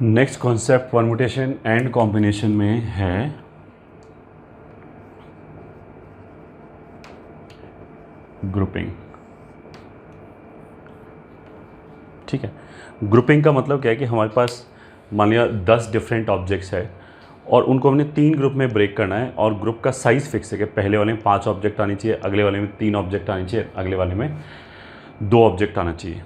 Next concept permutation and combination में है grouping. ठीक है, ग्रुपिंग का मतलब क्या है कि हमारे पास मान लिया 10 डिफरेंट ऑब्जेक्ट्स है और उनको हमने 3 ग्रुप में ब्रेक करना है और ग्रुप का साइज़ फिक्स है कि पहले वाले में 5 ऑब्जेक्ट आनी चाहिए, अगले वाले में 3 ऑब्जेक्ट आनी चाहिए, अगले वाले में 2 ऑब्जेक्ट आना चाहिए।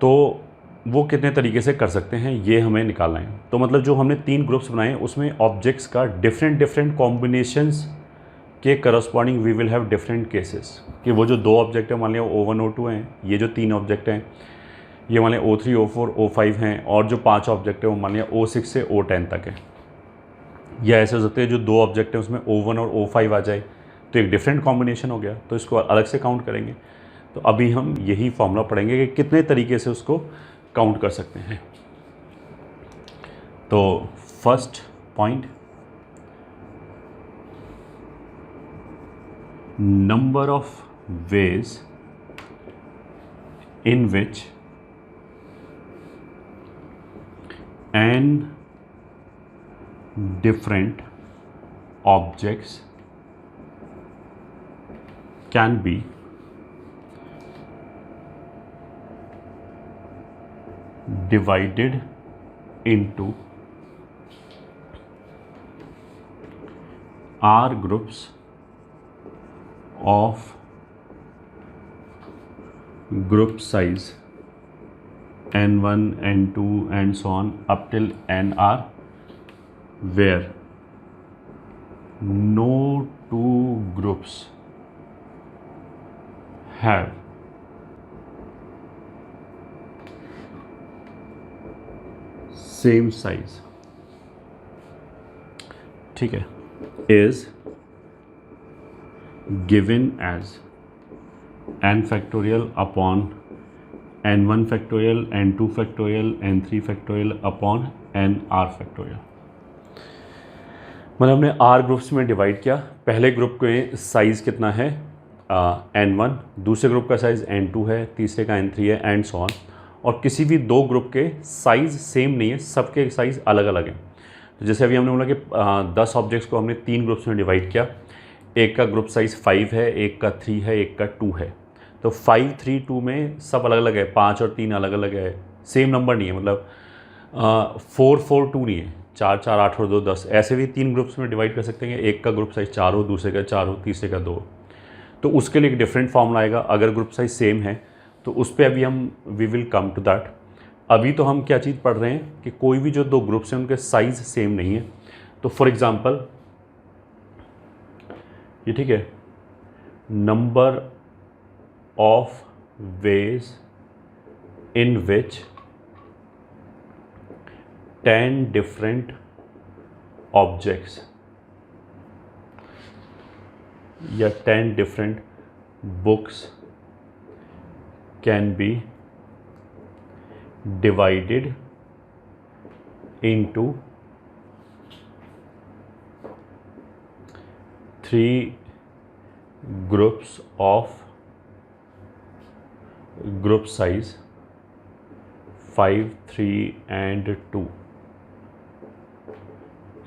तो वो कितने तरीके से कर सकते हैं ये हमें निकालना है। तो मतलब जो हमने 3 ग्रुप्स बनाए हैं उसमें ऑब्जेक्ट्स का डिफरेंट कॉम्बिनेशंस के corresponding we will have different cases कि वो जो 2 ऑब्जेक्ट है मान लिया O1 O2 हैं, ये जो 3 ऑब्जेक्ट हैं ये मान लिया O3 O4 O5 हैं और जो 5 ऑब्जेक्ट है वो मान लिया O6 से O10 तक है। या ऐसे हो सकते हैं जो 2 ऑब्जेक्ट है उसमें O1 और O5 आ जाए तो एक डिफरेंट कॉम्बिनेशन हो गया, तो इसको अलग से काउंट करेंगे। तो अभी हम यही फॉर्मूला पढ़ेंगे कि कितने तरीके से उसको काउंट कर सकते हैं। तो first point, number of ways in which n different objects can be divided into R groups of group size n1 n2 and so on up till nr where no two groups have same size, ठीक है, is given as n factorial upon n1 factorial n2 factorial n3 factorial upon nr factorial. मतलब हमने r groups में divide किया। पहले group के size कितना है n1, दूसरे ग्रुप का साइज़ n2 है, तीसरे का n3 है एंड सो ऑन। और किसी भी 2 ग्रुप के साइज़ सेम नहीं है, सबके साइज़ अलग अलग हैं। तो जैसे अभी हमने बोला कि 10 ऑब्जेक्ट्स को हमने 3 ग्रुप्स में डिवाइड किया। एक का ग्रुप साइज़ 5 है, एक का 3 है, एक का 2 है। तो 5 3 2 में सब अलग अलग है, 5 और 3 अलग अलग है, सेम नंबर नहीं है। मतलब 4 4 2 नहीं है, 4 4 8 और 2 10। ऐसे भी 3 ग्रुप्स में डिवाइड कर सकते हैं। एक का ग्रुप साइज़ 4 हो, दूसरे का 4 हो, तीसरे का 2। तो उसके लिए एक डिफरेंट फॉर्मूला आएगा। अगर ग्रुप साइज़ सेम है तो उस पर अभी हम we will come to that. अभी तो हम क्या चीज़ पढ़ रहे हैं कि कोई भी जो 2 ग्रुप्स हैं उनके साइज़ सेम नहीं है। तो फॉर एग्ज़ाम्पल ये ठीक है, number of ways in which 10 different objects या 10 different books can be divided into 3 groups of group size 5 3 and 2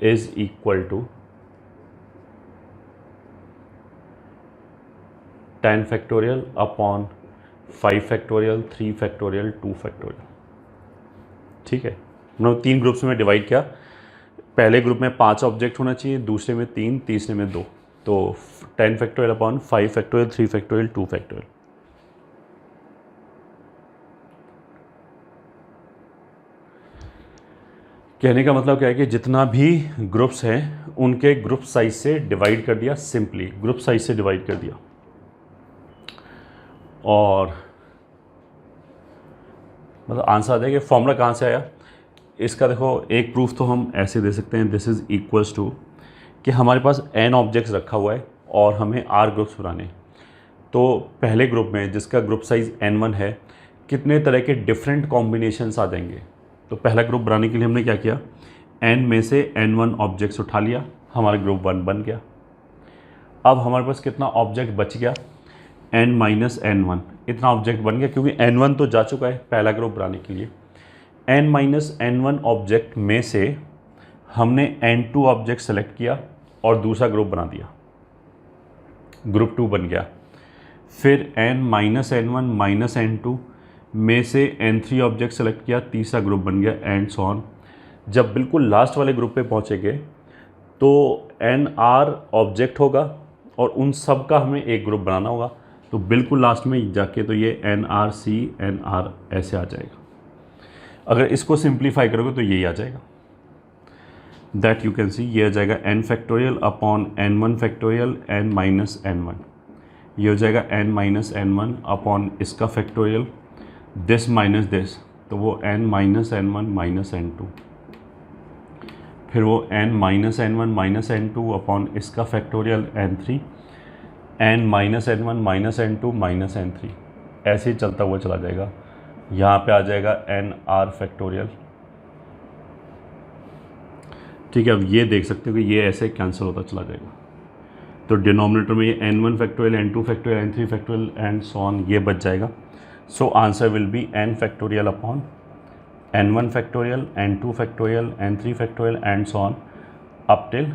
is equal to 10 factorial upon 5 factorial 3 factorial 2 factorial। ठीक है, हमने 3 ग्रुप्स में डिवाइड किया। पहले ग्रुप में 5 ऑब्जेक्ट होना चाहिए, दूसरे में 3, तीसरे में 2। तो 10 factorial upon 5 factorial 3 factorial 2 factorial. कहने का मतलब क्या है कि जितना भी ग्रुप्स हैं उनके ग्रुप साइज से डिवाइड कर दिया, सिंपली ग्रुप साइज से डिवाइड कर दिया। और मतलब आंसर आ जाएगा। फॉर्मूला कहाँ से आया इसका? देखो, एक प्रूफ तो हम ऐसे दे सकते हैं, दिस इज़ इक्वल्स टू कि हमारे पास n ऑब्जेक्ट्स रखा हुआ है और हमें r ग्रुप्स बनाने। तो पहले ग्रुप में जिसका ग्रुप साइज़ n1 है, कितने तरह के डिफरेंट कॉम्बिनेशंस आ जाएंगे। तो पहला ग्रुप बनाने के लिए हमने क्या किया, n में से n1 ऑब्जेक्ट्स उठा लिया, हमारा ग्रुप 1 बन गया। अब हमारे पास कितना ऑब्जेक्ट बच गया, n-n1, इतना ऑब्जेक्ट बन गया क्योंकि n1 तो जा चुका है पहला ग्रुप बनाने के लिए। n minus n one object में से हमने n2 ऑब्जेक्ट सेलेक्ट किया और दूसरा ग्रुप बना दिया, ग्रुप 2 बन गया। फिर n minus n one minus n2 में से n3 ऑब्जेक्ट सेलेक्ट किया, तीसरा ग्रुप बन गया, एंड सो ऑन। जब बिल्कुल लास्ट वाले ग्रुप पे पहुँचेंगे तो nr ऑब्जेक्ट होगा और उन सब का हमें एक ग्रुप बनाना होगा। तो बिल्कुल लास्ट में जाके तो ये nrc nr ऐसे आ जाएगा। अगर इसको सिंप्लीफाई करोगे तो यही आ जाएगा, दैट यू कैन सी, ये आ जाएगा n factorial upon n1 factorial n minus n1, ये हो जाएगा n माइनस n1 अपॉन इसका फैक्टोरियल, दिस माइनस दिस, तो वो n minus n1 minus n2, फिर वो n minus n1 minus n2 upon इसका factorial n3, n minus n1 minus n2 minus n3, ऐसे ही चलता हुआ चला जाएगा। यहाँ पे आ जाएगा nr फैक्टोरियल। ठीक है, अब ये देख सकते हो कि ये ऐसे कैंसिल होता चला जाएगा। तो डिनोमिनेटर में ये n1 factorial n2 factorial n3 factorial and so on ये बच जाएगा। So answer will be n factorial upon n1 factorial n2 factorial n3 factorial and so on up till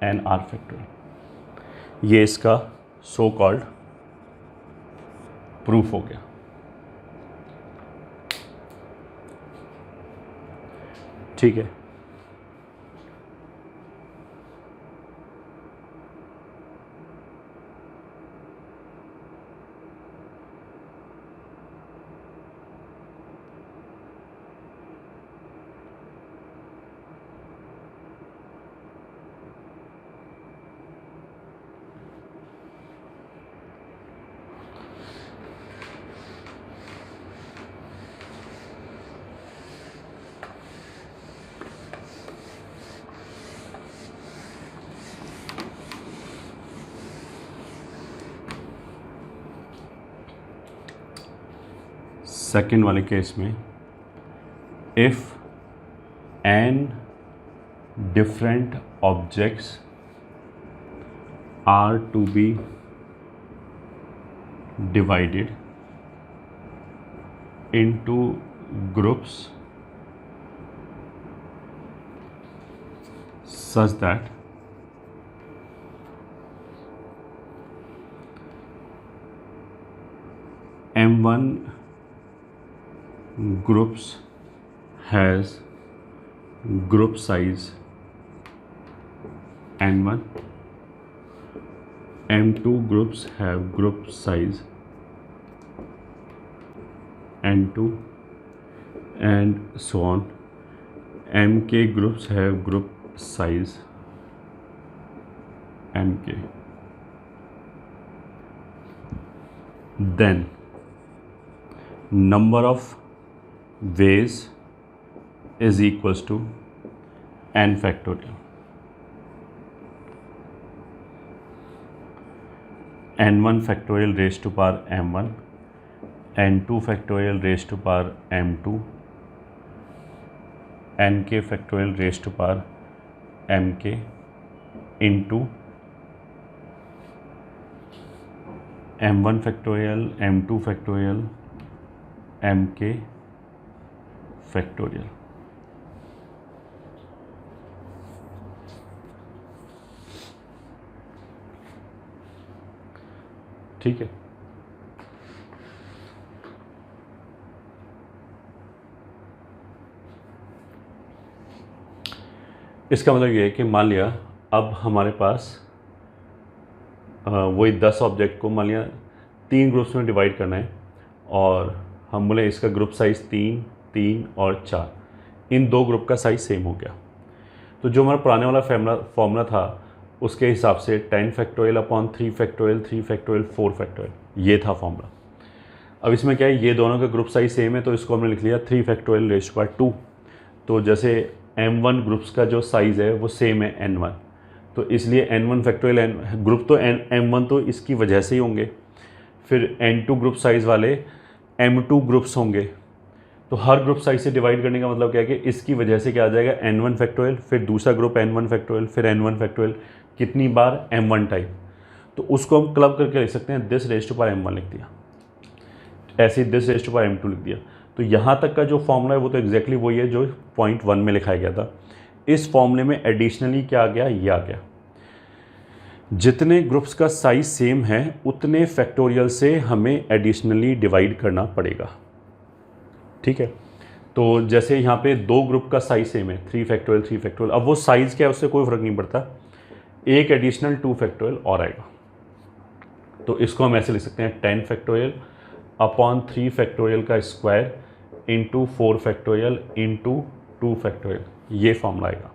nr factorial. ये इसका सो कॉल्ड प्रूफ हो गया। ठीक है, second वाले केस में if n different objects are to be divided into groups such that m1 groups has group size n1, m2 groups have group size n2 and so on, mk groups have group size mk, then number of ways is equals to n factorial, n1 factorial raised to power m1, n2 factorial raised to power m2, nk factorial raised to power mk into m1 factorial, m2 factorial, mk factorial। ठीक है, इसका मतलब ये है कि मान लिया अब हमारे पास वही 10 ऑब्जेक्ट को मान लिया 3 ग्रुप्स में डिवाइड करना है और हम बोले इसका ग्रुप साइज़ 3, 3 और 4, इन 2 ग्रुप का साइज़ सेम हो गया। तो जो हमारा पुराने वाला फॉर्मूला था उसके हिसाब से 10 factorial upon 3 factorial 3 factorial 4 factorial ये था फॉर्मूला। अब इसमें क्या है, ये दोनों का ग्रुप साइज़ सेम है तो इसको हमने लिख लिया 3 फैक्टोरियल रेज़्ड टू पावर 2। तो जैसे m1 ग्रुप्स का जो साइज़ है वो सेम है n1, तो इसलिए n1 फैक्टोरियल ग्रुप तो m1 तो इसकी वजह से ही होंगे, फिर n2 ग्रुप साइज़ वाले m2 ग्रुप्स होंगे। तो हर ग्रुप साइज़ से डिवाइड करने का मतलब क्या है कि इसकी वजह से क्या आ जाएगा n1 फैक्टोरियल, फिर दूसरा ग्रुप n1 फैक्टोरियल, फिर n1 फैक्टोरियल, कितनी बार m1 टाइम। तो उसको हम क्लब करके लिख सकते हैं this raised to power m1 लिख दिया। ऐसे this raise to power m2 लिख दिया। तो यहाँ तक का जो फॉर्मूला है वो तो एग्जैक्टली वही है जो पॉइंट 1 में लिखाया गया था। इस फॉर्मूले में एडिशनली क्या आ गया, ये आ गया, जितने ग्रुप्स का साइज सेम है उतने फैक्टोरियल से हमें एडिशनली डिवाइड करना पड़ेगा। ठीक है, तो जैसे यहाँ पे दो ग्रुप का साइज सेम है, 3 फैक्टोरियल 3 फैक्टोरियल, अब वो साइज़ क्या है उससे कोई फ़र्क नहीं पड़ता, एक एडिशनल 2 फैक्टोरियल और आएगा। तो इसको हम ऐसे लिख सकते हैं 10 फैक्टोरियल अपॉन 3 फैक्टोरियल का square into 4 factorial into 2 factorial, ये फॉर्मूला आएगा।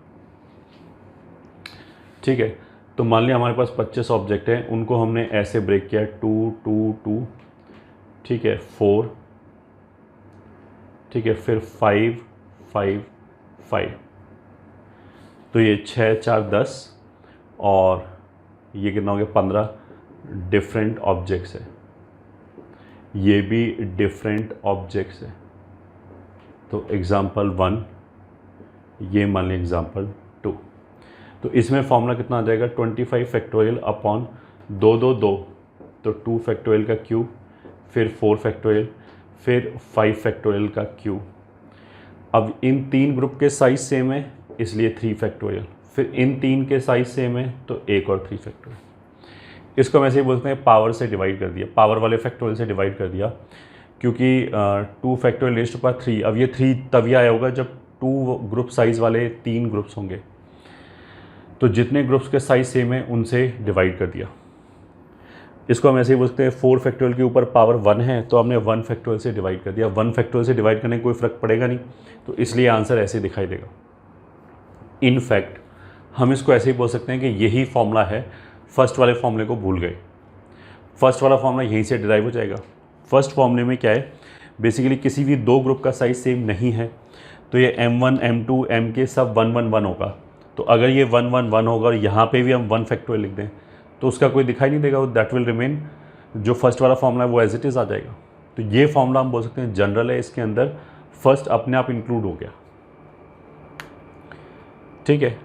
ठीक है, तो मान लिया हमारे पास 25 ऑब्जेक्ट हैं, उनको हमने ऐसे ब्रेक किया 2 2 2, ठीक है, 4, ठीक है, फिर 5 5 5, तो ये 6 4 10 और ये कितना हो गया 15 डिफरेंट ऑब्जेक्ट्स है, ये भी डिफरेंट ऑब्जेक्ट्स है। तो एग्ज़ाम्पल 1, ये मान लें एग्ज़ाम्पल 2। तो इसमें फॉर्मूला कितना आ जाएगा 25 फैक्टोरियल अपॉन 2 2 2, तो 2 फैक्टोरियल का क्यूब, फिर 4 फैक्टोरियल, फिर 5 फैक्टोरियल का क्यूब। अब इन तीन ग्रुप के साइज सेम है इसलिए 3 फैक्टोरियल, फिर इन तीन के साइज सेम है तो एक और 3 फैक्टोरियल। इसको हम ऐसे ही बोलते हैं पावर से डिवाइड कर दिया, पावर वाले फैक्टोरियल से डिवाइड कर दिया, क्योंकि 2 फैक्टोरियल रेज़्ड टू पावर 3, अब ये 3 तभी आया होगा जब 2 ग्रुप साइज़ वाले 3 ग्रुप्स होंगे, तो जितने ग्रुप्स के साइज सेम है उनसे डिवाइड कर दिया। इसको हम ऐसे ही बोलते हैं 4 फैक्टोरियल के ऊपर पावर 1 है तो हमने 1 फैक्टोरियल से डिवाइड कर दिया, 1 फैक्टोरियल से डिवाइड करने का कोई फ़र्क पड़ेगा नहीं, तो इसलिए आंसर ऐसे दिखाई देगा। इनफैक्ट हम इसको ऐसे ही बोल सकते हैं कि यही फॉर्मूला है, फर्स्ट वाले फॉर्मूले को भूल गए, फर्स्ट वाला फॉर्मूला यहीं से डिराइव हो जाएगा। फर्स्ट फॉर्मूले में क्या है, बेसिकली किसी भी दो ग्रुप का साइज सेम नहीं है तो ये m1 m2 mk सब 1 1 1 होगा। तो अगर ये 1 1 1 होगा और यहाँ पे भी हम 1 फैक्टोरियल लिख दें तो उसका कोई दिखाई नहीं देगा, दैट विल रिमेन, जो फर्स्ट वाला फॉर्मूला है वो एज इट इज़ आ जाएगा। तो ये फॉर्मूला हम बोल सकते हैं जनरल है, इसके अंदर फर्स्ट अपने आप इंक्लूड हो गया। ठीक है,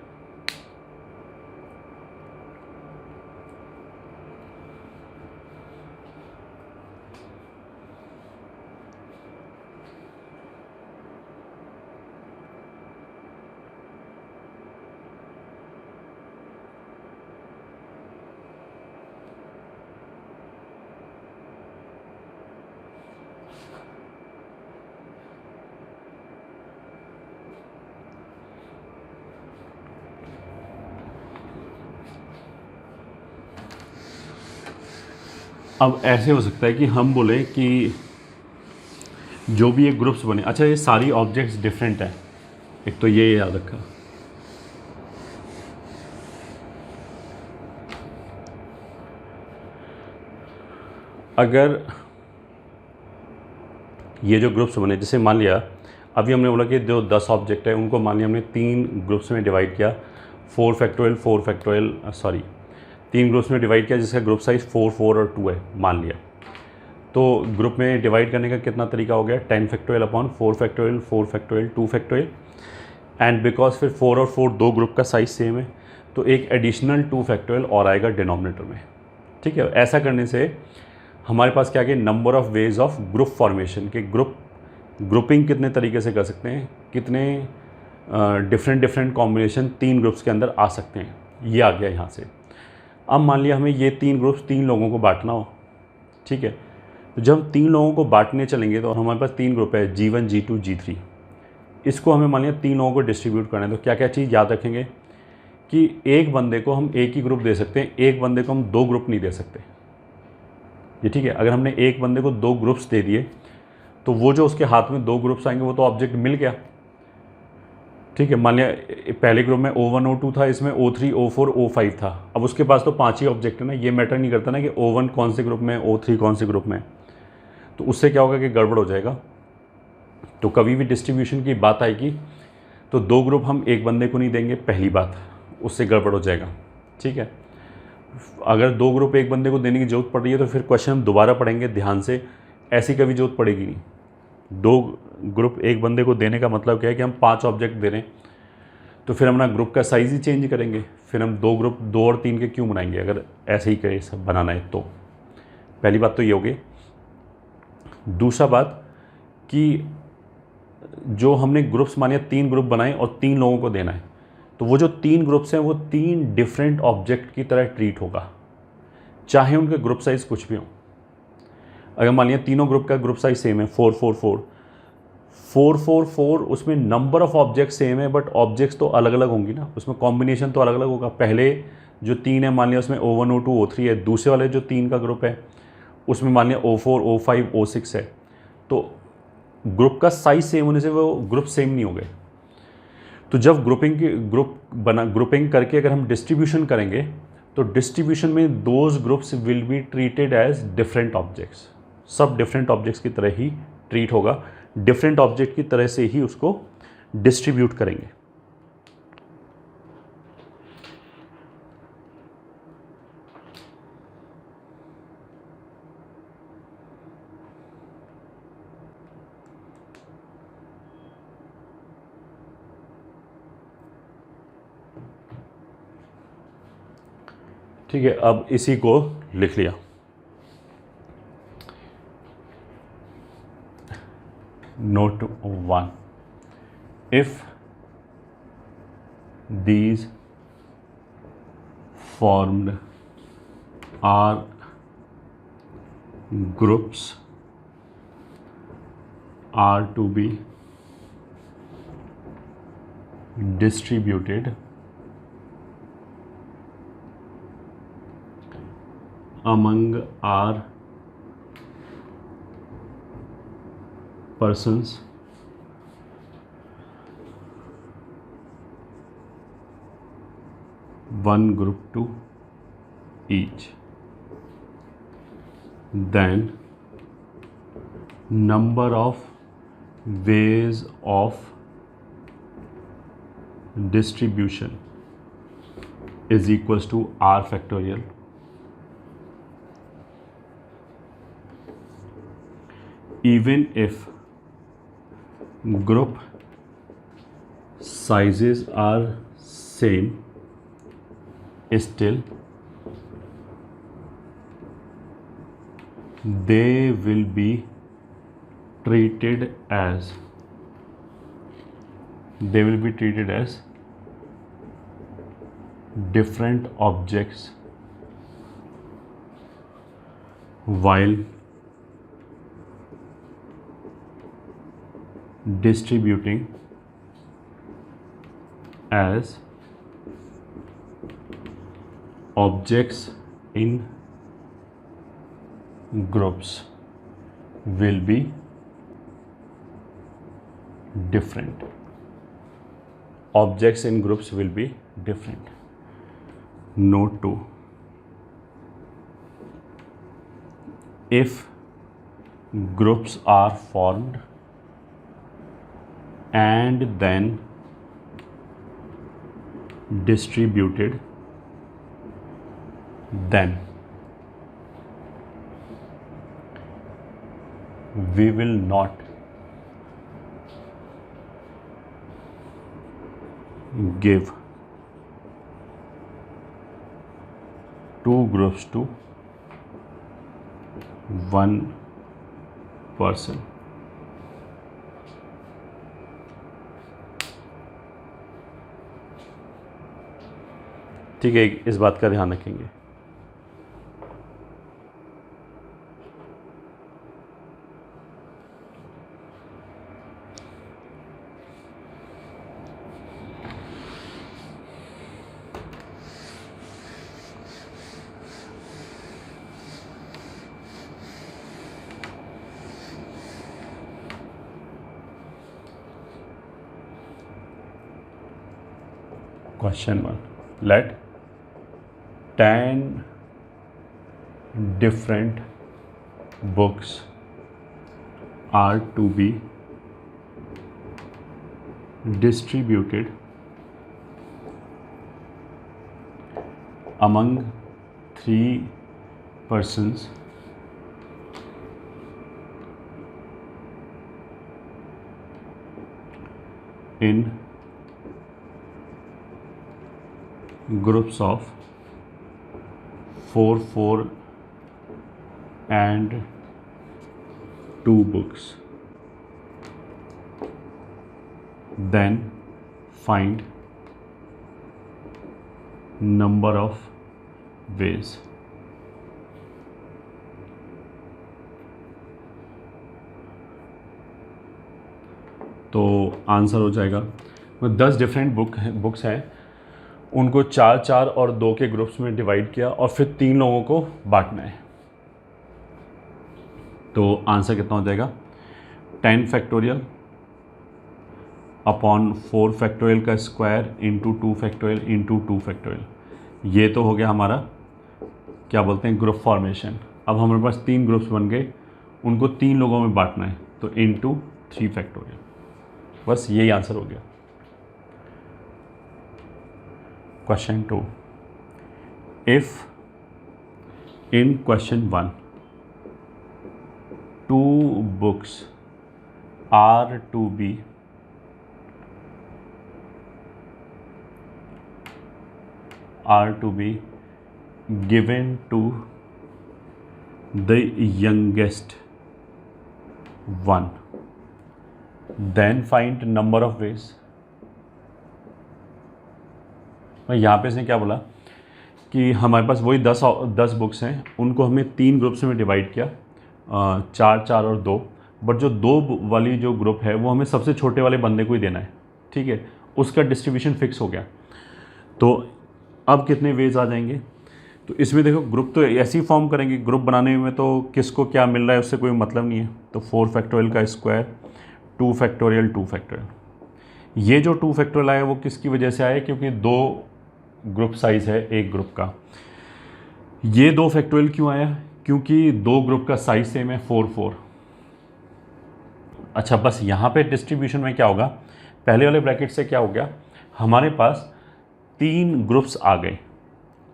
अब ऐसे हो सकता है कि हम बोले कि जो भी ये ग्रुप्स बने, अच्छा ये सारी ऑब्जेक्ट्स डिफरेंट हैं, एक तो ये याद रखा, अगर ये जो ग्रुप्स बने, जैसे मान लिया अभी हमने बोला कि जो 10 ऑब्जेक्ट है उनको मान लिया हमने 3 ग्रुप्स में डिवाइड किया, 4 फैक्टोरियल 3 ग्रुप्स में डिवाइड किया जिसका ग्रुप साइज़ 4 4 और 2 है मान लिया। तो ग्रुप में डिवाइड करने का कितना तरीका हो गया, 10 factorial upon 4 factorial 2 factorial, and because फिर 4 और 4 दो ग्रुप का साइज़ सेम है तो एक एडिशनल 2 फैक्टोरियल और आएगा डिनोमिनेटर में। ठीक है, ऐसा करने से हमारे पास क्या है, number of ways of group formation के ग्रुपिंग कितने तरीके से कर सकते हैं, कितने डिफरेंट कॉम्बिनेशन 3 ग्रुप्स के अंदर आ सकते हैं, ये आ गया यहाँ से। अब मान लिया हमें ये 3 ग्रुप्स 3 लोगों को बांटना हो, ठीक है, तो जब हम 3 लोगों को बांटने चलेंगे तो हमारे पास 3 ग्रुप है G1 G2 G3, इसको हमें मान लिया 3 लोगों को डिस्ट्रीब्यूट करना है। तो क्या क्या चीज़ याद रखेंगे कि एक बंदे को हम एक ही ग्रुप दे सकते हैं, एक बंदे को हम 2 ग्रुप नहीं दे सकते, ये ठीक है। अगर हमने एक बंदे को 2 ग्रुप्स दे दिए तो वो जो उसके हाथ में 2 ग्रुप्स आएंगे वो तो ऑब्जेक्ट मिल गया, ठीक है। मान लिया पहले ग्रुप में O1 O2 था, इसमें O3 O4 O5 था, अब उसके पास तो 5 ही ऑब्जेक्ट है ना, ये मैटर नहीं करता ना कि O1 कौन से ग्रुप में, O3 कौन से ग्रुप में, तो उससे क्या होगा कि गड़बड़ हो जाएगा। तो कभी भी डिस्ट्रीब्यूशन की बात आएगी तो 2 ग्रुप हम एक बंदे को नहीं देंगे, पहली बात, उससे गड़बड़ हो जाएगा, ठीक है। अगर 2 ग्रुप एक बंदे को देने की ज़रूरत पड़ रही है तो फिर क्वेश्चन हम दोबारा पढ़ेंगे ध्यान से, ऐसी कभी ज़रूरत पड़ेगी नहीं। 2 ग्रुप एक बंदे को देने का मतलब क्या है कि हम 5 ऑब्जेक्ट दे रहे हैं तो फिर हम अपना ग्रुप का साइज़ ही चेंज करेंगे, फिर हम 2 ग्रुप 2 और 3 के क्यों बनाएंगे अगर ऐसे ही कहे सब बनाना है तो। पहली बात तो ये होगी। दूसरा बात कि जो हमने ग्रुप्स मानिए 3 ग्रुप बनाए और 3 लोगों को देना है, तो वो जो 3 ग्रुप्स हैं वो 3 डिफरेंट ऑब्जेक्ट की तरह ट्रीट होगा, चाहे उनके ग्रुप साइज़ कुछ भी हो। अगर मान लिया तीनों ग्रुप का ग्रुप साइज सेम है 4 उसमें नंबर ऑफ ऑब्जेक्ट सेम है बट ऑब्जेक्ट्स तो अलग अलग होंगी ना, उसमें कॉम्बिनेशन तो अलग अलग होगा। पहले जो 3 है मान लिया उसमें O1 O2 O3 है, दूसरे वाले जो 3 का ग्रुप है उसमें मान लिया O4 O5 O6 है, तो ग्रुप का साइज सेम होने से वो ग्रुप सेम नहीं हो गए। तो जब ग्रुपिंग करके अगर हम डिस्ट्रीब्यूशन करेंगे तो डिस्ट्रीब्यूशन में those groups will be treated as different objects, सब डिफरेंट ऑब्जेक्ट्स की तरह ही ट्रीट होगा, डिफरेंट ऑब्जेक्ट की तरह से ही उसको डिस्ट्रीब्यूट करेंगे। ठीक है, अब इसी को लिख लिया। Note 1, if these formed are groups are to be distributed among our persons one group to each, then number of ways of distribution is equals to R factorial. Even if group sizes are same, still they will be treated as different objects while distributing as objects in groups will be different. Objects in groups will be different. Note 2, if groups are formed and then distributed, then we will not give two groups to one person. ठीक है, इस बात का ध्यान रखेंगे। Question 1, let 10 different books are to be distributed among 3 persons in groups of 4 and 2 books, then find number of ways. तो answer हो जाएगा 10 डिफरेंट बुक्स हैं, उनको 4 4 और 2 के ग्रुप्स में डिवाइड किया और फिर 3 लोगों को बांटना है। तो आंसर कितना हो जाएगा 10 फैक्टोरियल अपॉन 4 फैक्टोरियल का square into 2 factorial into 2 factorial. ये तो हो गया हमारा क्या बोलते हैं ग्रुप फॉर्मेशन। अब हमारे पास 3 ग्रुप्स बन गए, उनको 3 लोगों में बांटना है, तो इंटू 3 फैक्टोरियल। बस यही आंसर हो गया। Question 2, if in question 1 2 books are to be given to the youngest one, then find number of ways। यहाँ पे इसने क्या बोला कि हमारे पास वही 10 बुक्स हैं, उनको हमने 3 ग्रुप्स में डिवाइड किया, 4 4 और 2, बट जो 2 वाली जो ग्रुप है वो हमें सबसे छोटे वाले बंदे को ही देना है, ठीक है, उसका डिस्ट्रीब्यूशन फिक्स हो गया। तो अब कितने वेज आ जाएंगे, तो इसमें देखो ग्रुप तो ऐसे ही फॉर्म करेंगे, ग्रुप बनाने में तो किसको क्या मिल रहा है उससे कोई मतलब नहीं है। तो 4 फैक्टोरियल का स्क्वायर 2 फैक्टोरियल 2 फैक्टोरियल। ये जो 2 फैक्टोरियल आया वो किसकी वजह से आया, क्योंकि 2 ग्रुप साइज़ है एक ग्रुप का। ये 2 फैक्टोरियल क्यों आया, क्योंकि 2 ग्रुप का साइज सेम है 4 4। अच्छा, बस यहाँ पे डिस्ट्रीब्यूशन में क्या होगा, पहले वाले ब्रैकेट से क्या हो गया, हमारे पास 3 ग्रुप्स आ गए।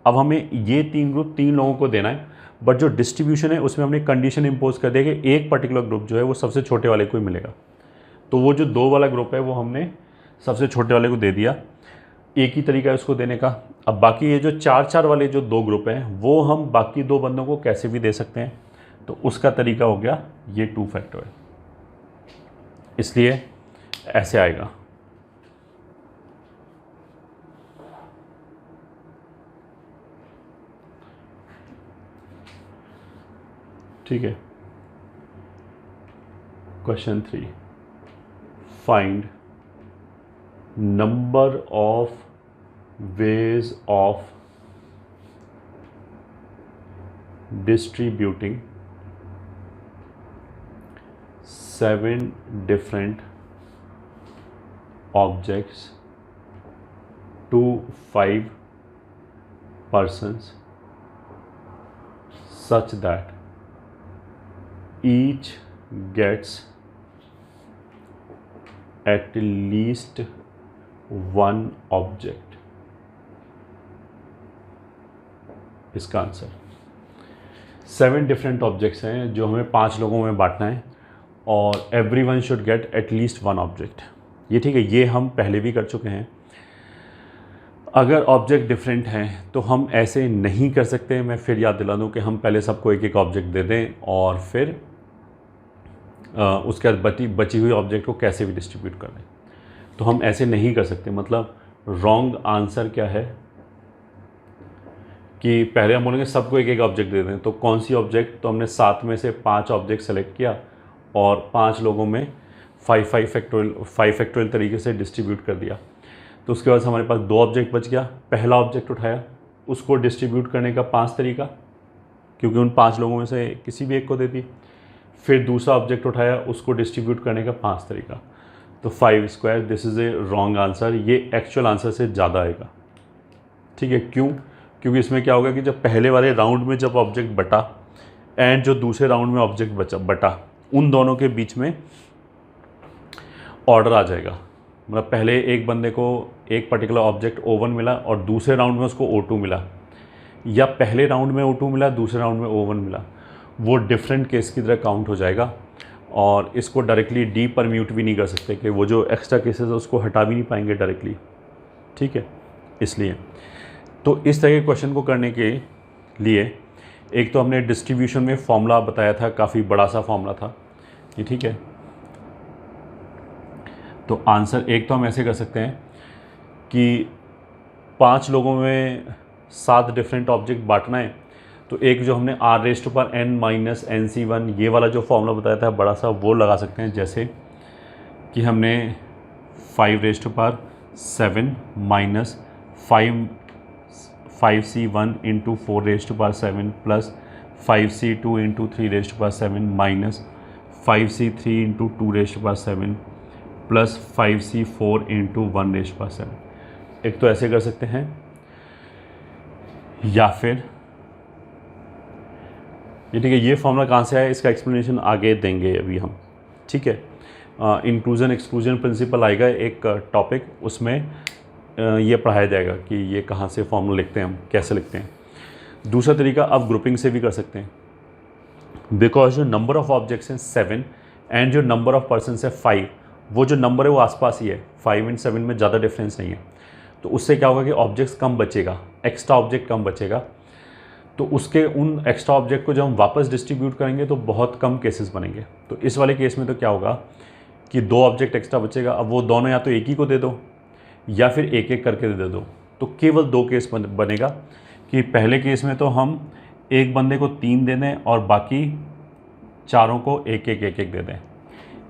अब हमें ये 3 ग्रुप 3 लोगों को देना है, बट जो डिस्ट्रीब्यूशन है उसमें हमने कंडीशन इम्पोज कर दिया कि एक पर्टिकुलर ग्रुप जो है वो सबसे छोटे वाले को ही मिलेगा। तो वो जो 2 वाला ग्रुप है वो हमने सबसे छोटे वाले को दे दिया, एक ही तरीका है उसको देने का। अब बाकी ये जो 4 4 वाले जो 2 ग्रुप हैं वो हम बाकी 2 बंदों को कैसे भी दे सकते हैं, तो उसका तरीका हो गया ये 2 फैक्टोरियल, इसलिए ऐसे आएगा। ठीक है। Question 3, find number of ways of distributing 7 different objects to 5 persons such that each gets at least one object। इसका आंसर 7 डिफरेंट ऑब्जेक्ट्स हैं जो हमें 5 लोगों में बांटना है और everyone should get at least 1 object. ये ठीक है, ये हम पहले भी कर चुके हैं। अगर ऑब्जेक्ट डिफरेंट हैं तो हम ऐसे नहीं कर सकते। मैं फिर याद दिला दूं कि हम पहले सबको एक एक ऑब्जेक्ट दे दें और फिर उसके बाद बची हुई ऑब्जेक्ट को कैसे भी डिस्ट्रीब्यूट कर दें, तो हम ऐसे नहीं कर सकते। मतलब रॉन्ग आंसर क्या है कि पहले हम बोलेंगे सबको एक एक ऑब्जेक्ट दे दें, तो कौन सी ऑब्जेक्ट, तो हमने 7 में से 5 ऑब्जेक्ट सेलेक्ट किया और 5 लोगों में 5 फैक्टोरियल तरीके से डिस्ट्रीब्यूट कर दिया। तो उसके बाद हमारे पास 2 ऑब्जेक्ट बच गया। पहला ऑब्जेक्ट उठाया, उसको डिस्ट्रीब्यूट करने का 5 तरीका, क्योंकि उन 5 लोगों में से किसी भी एक को दे दी। फिर दूसरा ऑब्जेक्ट उठाया, उसको डिस्ट्रीब्यूट करने का 5 तरीका। तो 5 square, this is a wrong answer. ये एक्चुअल आंसर से ज़्यादा आएगा। ठीक है, क्यों? क्योंकि इसमें क्या होगा कि जब पहले वाले राउंड में जब ऑब्जेक्ट बटा एंड जो दूसरे राउंड में ऑब्जेक्ट बटा, उन दोनों के बीच में ऑर्डर आ जाएगा। मतलब पहले एक बंदे को एक पर्टिकुलर ऑब्जेक्ट O1 मिला और दूसरे राउंड में उसको O2 मिला, या पहले राउंड में O2 मिला दूसरे राउंड में O1 मिला, वो डिफरेंट केस की तरह काउंट हो जाएगा। और इसको डायरेक्टली डी परम्यूट भी नहीं कर सकते कि वो जो एक्स्ट्रा केसेस है उसको हटा भी नहीं पाएंगे डायरेक्टली। ठीक है, इसलिए तो इस तरह के क्वेश्चन को करने के लिए एक तो हमने डिस्ट्रीब्यूशन में फॉर्मूला बताया था, काफ़ी बड़ा सा फॉर्मूला था ये ठीक है। तो आंसर एक तो हम ऐसे कर सकते हैं कि 5 लोगों में 7 डिफरेंट ऑब्जेक्ट बांटना है, तो एक जो हमने r⁻n - ये वाला जो फॉर्मूला बताया था बड़ा सा, वो लगा सकते हैं। जैसे कि हमने 5⁻7 minus 5c1 into 4⁻7 plus 5c2 into 3⁻7 minus 5c3 into 2⁻7 plus 5c4 into 1⁻7। एक तो ऐसे कर सकते हैं, या फिर ये ठीक है। ये फॉर्मूला कहाँ से आया, इसका एक्सप्लेनेशन आगे देंगे अभी हम, ठीक है। इंक्लूजन एक्सक्लूजन प्रिंसिपल आएगा एक टॉपिक, उसमें ये पढ़ाया जाएगा कि ये कहाँ से फॉर्मूला लिखते हैं, हम कैसे लिखते हैं। दूसरा तरीका आप ग्रुपिंग से भी कर सकते हैं, बिकॉज जो नंबर ऑफ ऑब्जेक्ट्स हैं 7 एंड जो नंबर ऑफ पर्सनस है 5, वो जो नंबर है वो आसपास ही है, 5 एंड 7 में ज़्यादा डिफरेंस नहीं है। तो उससे क्या होगा कि ऑब्जेक्ट्स कम बचेगा, एक्स्ट्रा ऑब्जेक्ट कम बचेगा। तो उसके उन एक्स्ट्रा ऑब्जेक्ट को जब हम वापस डिस्ट्रीब्यूट करेंगे तो बहुत कम केसेस बनेंगे। तो इस वाले केस में तो क्या होगा कि 2 ऑब्जेक्ट एक्स्ट्रा बचेगा। अब वो दोनों या तो एक ही को दे दो या फिर एक एक करके दे दो। तो केवल 2 केस बनेगा कि पहले केस में तो हम एक बंदे को 3 दे दें और बाकी चारों को एक एक दे दें,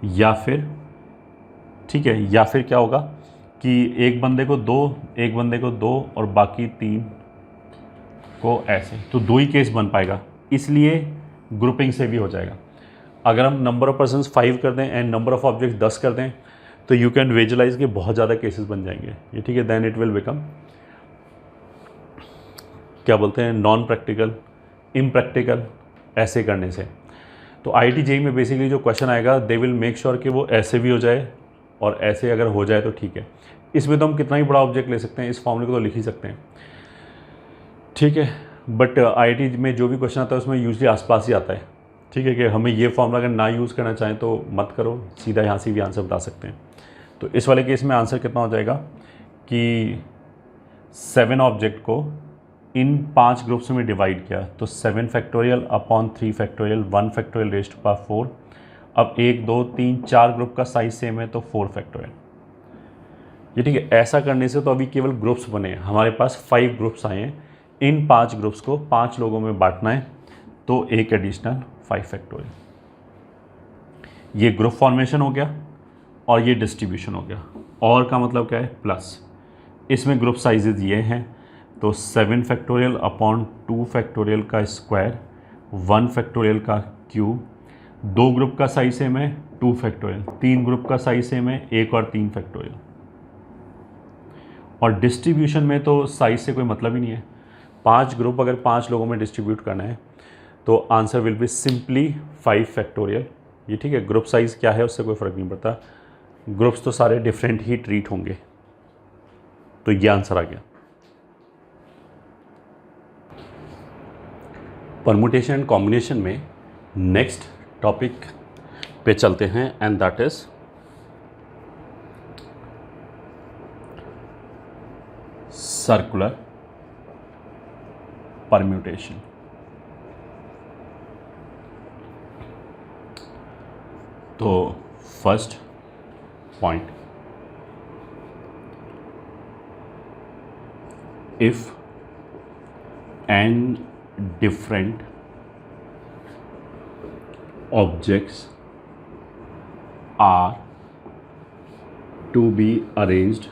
या फिर ठीक है, या फिर क्या होगा कि एक बंदे को 2, एक बंदे को 2 और बाकी 3 को ऐसे। तो 2 ही केस बन पाएगा, इसलिए ग्रुपिंग से भी हो जाएगा। अगर हम नंबर ऑफ पर्सन्स 5 कर दें एंड नंबर ऑफ ऑब्जेक्ट्स 10 कर दें तो यू कैन विजुअलाइज के बहुत ज़्यादा केसेस बन जाएंगे, ये ठीक है। देन इट विल बिकम क्या बोलते हैं, नॉन प्रैक्टिकल, इम्प्रैक्टिकल ऐसे करने से। तो IIT JEE में बेसिकली जो क्वेश्चन आएगा दे विल मेक श्योर कि वो ऐसे भी हो जाए और ऐसे अगर हो जाए तो ठीक है। इसमें तो हम कितना ही बड़ा ऑब्जेक्ट ले सकते हैं, इस फॉर्मूले को तो लिख ही सकते हैं, ठीक है। बट IIT में जो भी क्वेश्चन आता है उसमें यूजली आसपास ही आता है, ठीक है, कि हमें ये फॉर्मूला अगर ना यूज़ करना चाहें तो मत करो, सीधा यहाँ से भी आंसर बता सकते हैं। तो इस वाले केस में आंसर कितना हो जाएगा कि 7 ऑब्जेक्ट को इन 5 ग्रुप्स में डिवाइड किया, तो 7 factorial upon 3 factorial 1 factorial raised to power 4। अब 1 2 3 4 ग्रुप का साइज सेम है तो 4 फैक्टोरियल, ये ठीक है। ऐसा करने से तो अभी केवल ग्रुप्स बने हैं, हमारे पास 5 ग्रुप्स आए हैं। इन 5 ग्रुप्स को 5 लोगों में बांटना है, तो एक एडिशनल 5 फैक्टोरियल। ये ग्रुप फॉर्मेशन हो गया और ये डिस्ट्रीब्यूशन हो गया। और का मतलब क्या है, प्लस। इसमें ग्रुप साइजेज ये हैं, तो 7 फैक्टोरियल अपॉन 2 फैक्टोरियल का स्क्वायर 1 फैक्टोरियल का क्यूब। 2 ग्रुप का साइज सेम है 2 फैक्टोरियल, 3 ग्रुप का साइज सेम है 1 और 3 फैक्टोरियल। और डिस्ट्रीब्यूशन में तो साइज से कोई मतलब ही नहीं है। 5 ग्रुप अगर 5 लोगों में डिस्ट्रीब्यूट करना है तो answer will be simply 5 factorial, ये ठीक है। ग्रुप साइज़ क्या है उससे कोई फ़र्क नहीं पड़ता, ग्रुप्स तो सारे डिफरेंट ही ट्रीट होंगे। तो ये आंसर आ गया। परमुटेशन एंड कॉम्बिनेशन में नेक्स्ट टॉपिक पे चलते हैं and that is circular permutation. तो first point, if n different objects are to be arranged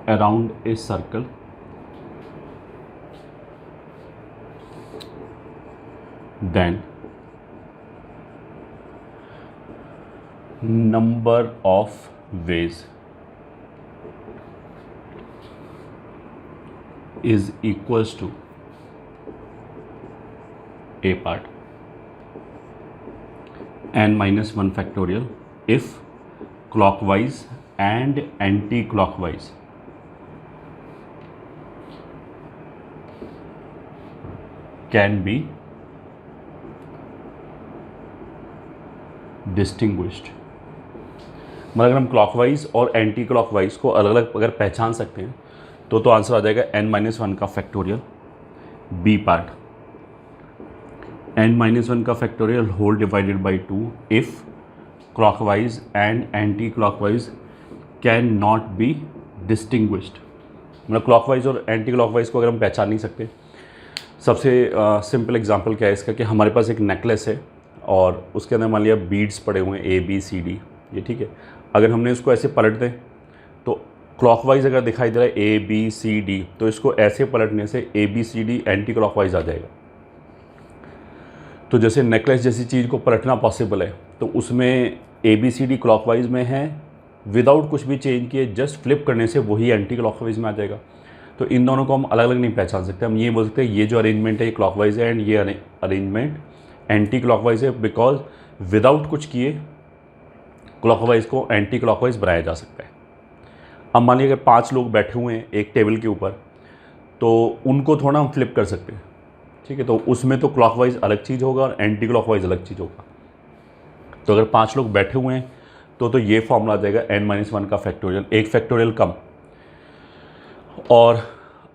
around a circle, then number of ways is equals to a part n minus 1 factorial if clockwise and anti-clockwise can be distinguished। मतलब अगर हम clockwise और anti clockwise को अलग अलग अगर पहचान सकते हैं तो आंसर आ जाएगा n-1 का फैक्टोरियल बी पार्ट। n-1 का factorial whole divided by 2 if clockwise and anti clockwise can not be distinguished. मतलब क्लॉकवाइज और एंटी क्लॉकवाइज को अगर हम पहचान नहीं सकते, सबसे सिंपल एग्जांपल क्या है इसका कि हमारे पास एक नेकलेस है और उसके अंदर मान लिया बीड्स पड़े हुए हैं ABCD, ये ठीक है। अगर हमने उसको ऐसे पलट दें तो क्लॉकवाइज अगर दिखाई दे रहा है ABCD, तो इसको ऐसे पलटने से ABCD एंटी क्लॉकवाइज आ जाएगा। तो जैसे नेकलेस जैसी चीज़ को पलटना पॉसिबल है, तो उसमें ABCD क्लॉकवाइज में है, विदाउट कुछ भी चेंज किए जस्ट फ्लिप करने से वही एंटी क्लॉकवाइज में आ जाएगा। तो इन दोनों को हम अलग अलग नहीं पहचान सकते। हम ये बोल सकते हैं ये जो अरेंजमेंट है ये क्लॉकवाइज है एंड ये अरेंजमेंट एंटी क्लॉकवाइज है, बिकॉज विदाउट कुछ किए क्लॉकवाइज को एंटी क्लॉकवाइज बनाया जा सकता है। अब मान लीजिए अगर 5 लोग बैठे हुए हैं एक टेबल के ऊपर, तो उनको थोड़ा हम फ्लिप कर सकते हैं, ठीक है। तो उसमें तो क्लॉकवाइज अलग चीज़ होगा और एंटी क्लॉकवाइज अलग चीज़ होगा। तो अगर 5 लोग बैठे हुए हैं तो ये फॉर्मूला आ जाएगा n-1 का फैक्टोरियल, एक फैक्टोरियल कम। और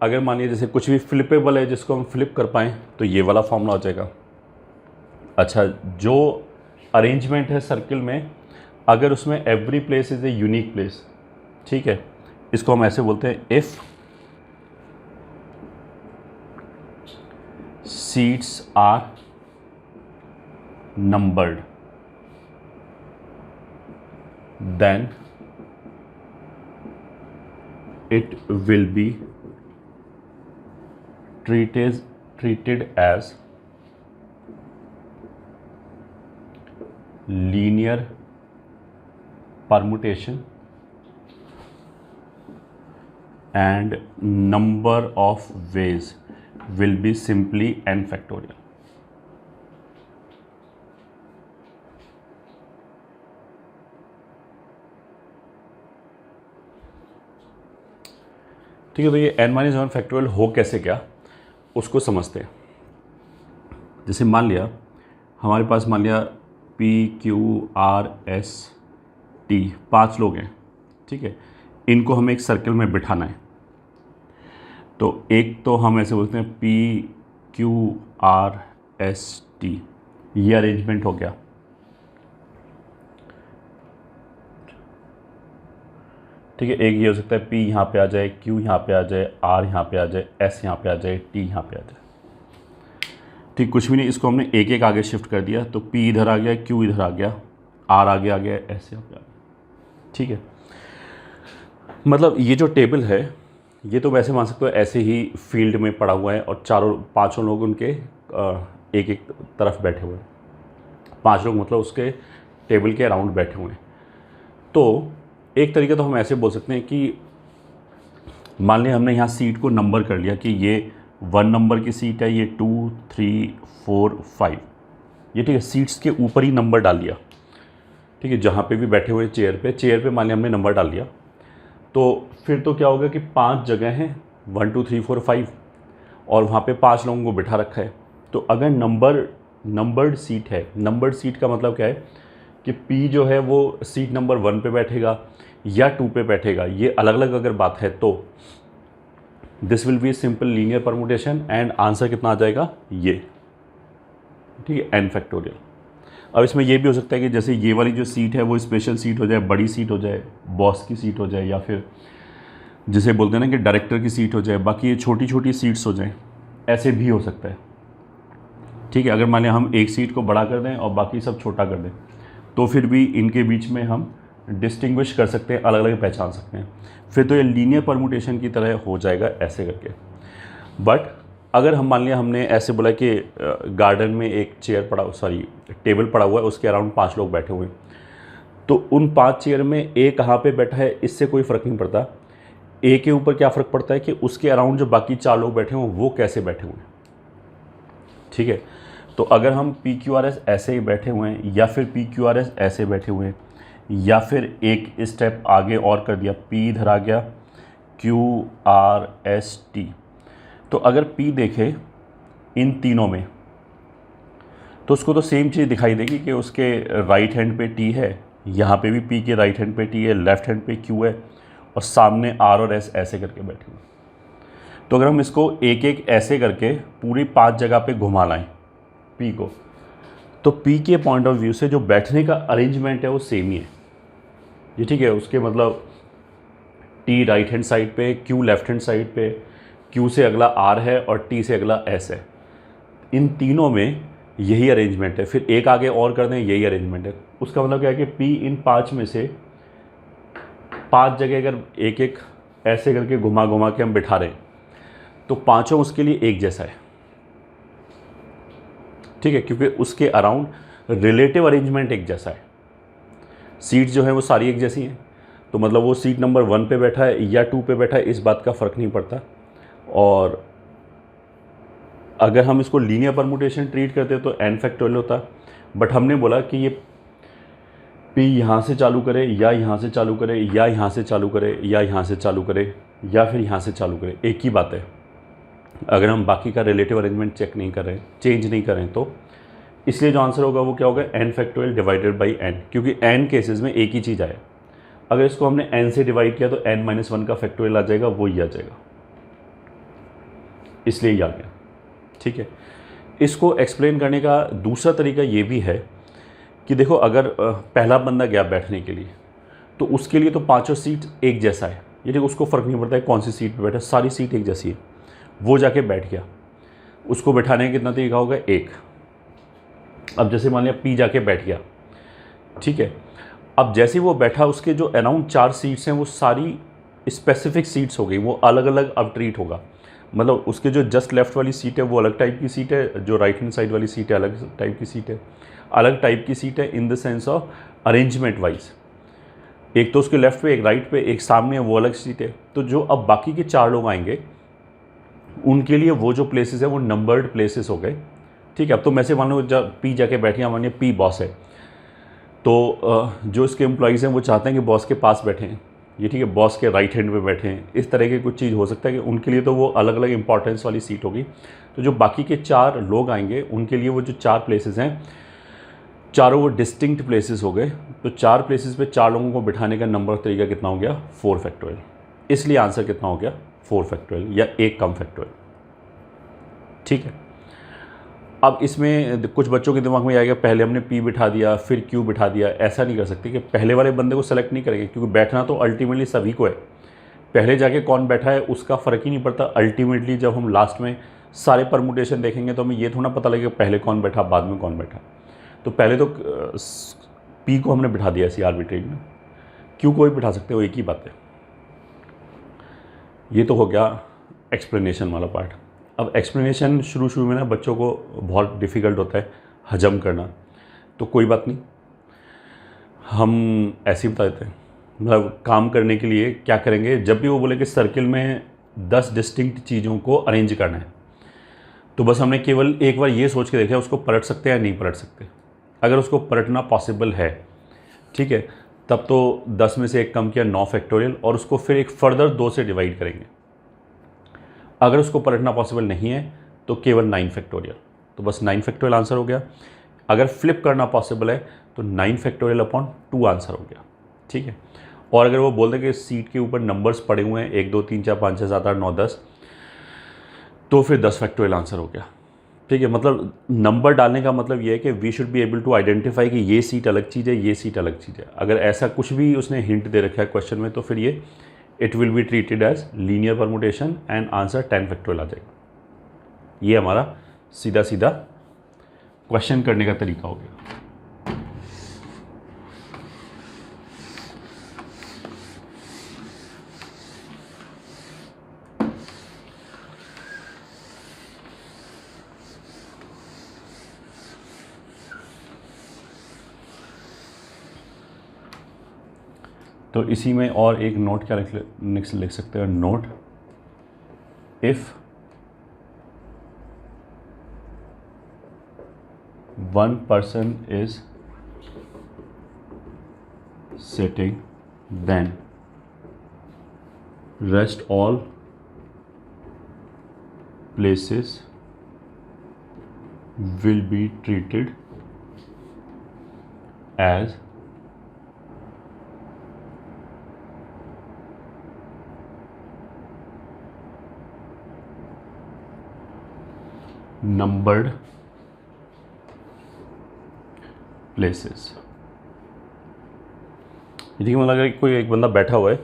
अगर मान लीजिए जैसे कुछ भी फ्लिपेबल है जिसको हम फ्लिप कर पाएँ, तो ये वाला फॉर्मूला हो जाएगा। अच्छा, जो अरेंजमेंट है सर्किल में, अगर उसमें every place is a unique place, ठीक है, इसको हम ऐसे बोलते हैं if seats are numbered then it will be treated as linear permutation and number of ways will be simply n factorial। ठीक है। तो ये n-1 फैक्टोरियल हो कैसे क्या, उसको समझते हैं। जैसे मान लिया हमारे पास मान लिया PQRST 5 लोग हैं, ठीक है। इनको हमें एक सर्कल में बिठाना है। तो एक तो हम ऐसे बोलते हैं PQRST, ये अरेंजमेंट हो गया। ठीक है, एक ये हो सकता है P यहाँ पे आ जाए, Q यहाँ पे आ जाए, R यहाँ पे आ जाए, S यहाँ पे आ जाए, T यहाँ पे आ जाए। ठीक, कुछ भी नहीं, इसको हमने एक एक आगे शिफ्ट कर दिया। तो P इधर आ गया, Q इधर आ गया, R आगे आ गया, S यहाँ पे आ गया। ठीक है, मतलब ये जो टेबल है ये तो वैसे मान सकते हो ऐसे ही फील्ड में पड़ा हुआ है और पांचों लोग उनके एक एक तरफ बैठे हुए हैं। 5 लोग मतलब उसके टेबल के अराउंड बैठे हुए हैं। तो एक तरीका तो हम ऐसे बोल सकते हैं कि मान लिया हमने यहाँ सीट को नंबर कर लिया कि ये 1 नंबर की सीट है, ये 2, 3, 4, 5, ये ठीक है। सीट्स के ऊपर ही नंबर डाल दिया, ठीक है। जहाँ पे भी बैठे हुए चेयर पे मान लिया हमने नंबर डाल दिया। तो फिर तो क्या होगा कि 5 जगह हैं, 1, 2, 3, 4, 5, और वहाँ पे 5 लोगों को बिठा रखा है। तो अगर नंबर्ड सीट है, नंबर्ड सीट का मतलब क्या है कि P जो है वो सीट नंबर 1 पे बैठेगा या 2 पे बैठेगा, ये अलग अलग अगर बात है तो this will be simple linear permutation and answer कितना आ जाएगा, ये, ठीक है, n फैक्टोरियल। अब इसमें ये भी हो सकता है कि जैसे ये वाली जो सीट है वो स्पेशल सीट हो जाए, बड़ी सीट हो जाए, बॉस की सीट हो जाए, या फिर जिसे बोलते हैं ना कि डायरेक्टर की सीट हो जाए, बाकी ये छोटी छोटी सीट्स हो जाएं, ऐसे भी हो सकता है। ठीक है, अगर मान लिया हम एक सीट को बड़ा कर दें और बाकी सब छोटा कर दें, तो फिर भी इनके बीच में हम डिस्टिंग्विश कर सकते हैं, अलग अलग पहचान सकते हैं। फिर तो ये लीनियर परमुटेशन की तरह हो जाएगा ऐसे करके। बट अगर हम मान लिया हमने ऐसे बोला कि गार्डन में एक टेबल पड़ा हुआ है, उसके अराउंड 5 लोग बैठे हुए हैं, तो उन 5 चेयर में ए कहाँ पे बैठा है इससे कोई फ़र्क नहीं पड़ता। ए के ऊपर क्या फ़र्क पड़ता है कि उसके अराउंड जो बाकी 4 लोग बैठे हुए वो कैसे बैठे हुए हैं। ठीक है, तो अगर हम PQRS ऐसे ही बैठे हुए हैं, या फिर PQRS ऐसे बैठे हुए हैं, या फिर एक स्टेप आगे और कर दिया, P इधर आ गया, QRST, तो अगर P देखे इन तीनों में तो उसको तो सेम चीज़ दिखाई देगी कि उसके राइट हैंड पे T है, यहाँ पे भी P के राइट हैंड पे T है, लेफ्ट हैंड पे Q है, और सामने R और S ऐसे करके बैठे हुए। तो अगर हम इसको एक एक ऐसे करके पूरी 5 जगह पे घुमा लाएं, P को, तो P के पॉइंट ऑफ व्यू से जो बैठने का अरेंजमेंट है वो सेम ही है, ये ठीक है। उसके मतलब T राइट हैंड साइड पे, Q लेफ्ट हैंड साइड पे, Q से अगला R है और T से अगला S है। इन तीनों में यही अरेंजमेंट है। फिर एक आगे और कर दें, यही अरेंजमेंट है। उसका मतलब क्या है कि P इन 5 में से 5 जगह अगर एक एक ऐसे करके घुमा घुमा के हम बिठा रहे हैं तो पांचों उसके लिए एक जैसा है, ठीक है, क्योंकि उसके अराउंड रिलेटिव अरेंजमेंट एक जैसा है। सीट जो है वो सारी एक जैसी हैं, तो मतलब वो सीट नंबर 1 पे बैठा है या 2 पे बैठा है, इस बात का फ़र्क नहीं पड़ता। और अगर हम इसको लीनियर परमुटेशन ट्रीट करते तो n फैक्टोरियल होता, बट हमने बोला कि ये P यहाँ से चालू करे या यहाँ से चालू करे या यहाँ से चालू करे या यहाँ से चालू करे या फिर यहाँ से चालू करे, एक ही बात है। अगर हम बाकी का रिलेटिव अरेंजमेंट चेक नहीं कर रहे, चेंज नहीं करें, तो इसलिए जो आंसर होगा वो क्या होगा, n factorial divided by n, क्योंकि n केसेस में एक ही चीज़ आए। अगर इसको हमने n से डिवाइड किया तो n-1 का फैक्टोरियल आ जाएगा, वो ही आ जाएगा, इसलिए ही आ गया, ठीक है। इसको एक्सप्लेन करने का दूसरा तरीका ये भी है कि देखो, अगर पहला बंदा गया बैठने के लिए तो उसके लिए तो पांचों सीट एक जैसा है, ये देखो उसको फ़र्क नहीं पड़ता है कौन सी सीट पे बैठा, सारी सीट एक जैसी है। वो जाके बैठ गया, उसको बैठाने का कितना तरीका होगा, एक। अब जैसे मान लिया P जाके बैठ गया, ठीक है। अब जैसे वो बैठा, उसके जो अराउंड 4 सीट्स हैं वो सारी स्पेसिफिक सीट्स हो गई, वो अलग अलग अब ट्रीट होगा। मतलब उसके जो जस्ट लेफ्ट वाली सीट है वो अलग टाइप की सीट है, जो राइट हैंड साइड वाली सीट है अलग टाइप की सीट है। अलग टाइप की सीट है in the sense of arrangement wise, एक तो उसके लेफ्ट पे, एक राइट पे, एक सामने है, वो अलग सीट है। तो जो अब बाकी के 4 लोग आएंगे उनके लिए वो जो प्लेसेस है वो नंबर्ड प्लेसेस हो गए, ठीक है। अब तो मैं से मान लो जब P जाके बैठ गया, मान लो P बॉस है, तो जो इसके एम्प्लॉइज़ हैं वो चाहते हैं कि बॉस के पास बैठें, ये ठीक है, बॉस के राइट हैंड पे बैठें, इस तरह की कुछ चीज़ हो सकता है कि उनके लिए तो वो अलग अलग इंपॉर्टेंस वाली सीट होगी। तो जो बाकी के 4 लोग आएंगे उनके लिए वो जो 4 प्लेसेस हैं, चारों वो डिस्टिंक्ट प्लेसेस हो गए। तो 4 प्लेसेस पे 4 लोगों को बिठाने का नंबर तरीका कितना हो गया, 4 फैक्टोरियल। इसलिए आंसर कितना हो गया, 4 फैक्टोरियल, या एक कम फैक्टोरियल, ठीक है। अब इसमें कुछ बच्चों के दिमाग में आएगा पहले हमने P बिठा दिया फिर Q बिठा दिया। ऐसा नहीं कर सकते कि पहले वाले बंदे को सेलेक्ट नहीं करेंगे, क्योंकि बैठना तो अल्टीमेटली सभी को है। पहले जाके कौन बैठा है उसका फ़र्क ही नहीं पड़ता। अल्टीमेटली जब हम लास्ट में सारे परमुटेशन देखेंगे तो हमें ये थोड़ा पता लगेगा पहले कौन बैठा बाद में कौन बैठा। तो पहले तो P को हमने बिठा दिया ऐसी आर्बिट्रेरी में, Q को भी बिठा सकते हो, एक ही बात है। ये तो हो गया एक्सप्लेनेशन वाला पार्ट। अब एक्सप्लेनेशन शुरू में ना बच्चों को बहुत डिफ़िकल्ट होता है हजम करना, तो कोई बात नहीं, हम ऐसे ही बता देते हैं। मतलब काम करने के लिए क्या करेंगे, जब भी वो बोले कि सर्किल में 10 डिस्टिंक्ट चीज़ों को अरेंज करना है, तो बस हमने केवल एक बार ये सोच के देखा उसको पलट सकते हैं या नहीं पलट सकते। अगर उसको पलटना पॉसिबल है, ठीक है, तब तो 10 में से 1 कम किया, 9 फैक्टोरियल, और उसको फिर एक फर्दर 2 से डिवाइड करेंगे। अगर उसको पलटना पॉसिबल नहीं है तो केवल 9 फैक्टोरियल, तो बस 9 फैक्टोरियल आंसर हो गया। अगर फ्लिप करना पॉसिबल है तो 9 फैक्टोरियल अपॉन 2 आंसर हो गया, ठीक है। और अगर वो बोल दें कि सीट के ऊपर नंबर्स पड़े हुए हैं 1 2 3 4 5 6 7 8 9 10, तो फिर 10 फैक्टोरियल आंसर हो गया, ठीक है। मतलब नंबर डालने का मतलब ये है कि we should be able to identify कि ये सीट अलग चीज़ है, ये सीट अलग चीज़ है। अगर ऐसा कुछ भी उसने हिंट दे रखा है क्वेश्चन में, तो फिर ये it will be treated as linear permutation and answer 10 factorial आ जाएगा। ये हमारा सीधा सीधा क्वेश्चन करने का तरीका हो गया। तो इसी में और एक नोट क्या लिख सकते हैं, note if one person is sitting, then rest all places will be treated as numbered places. ठीक है, मतलब अगर कोई एक बंदा बैठा हुआ है,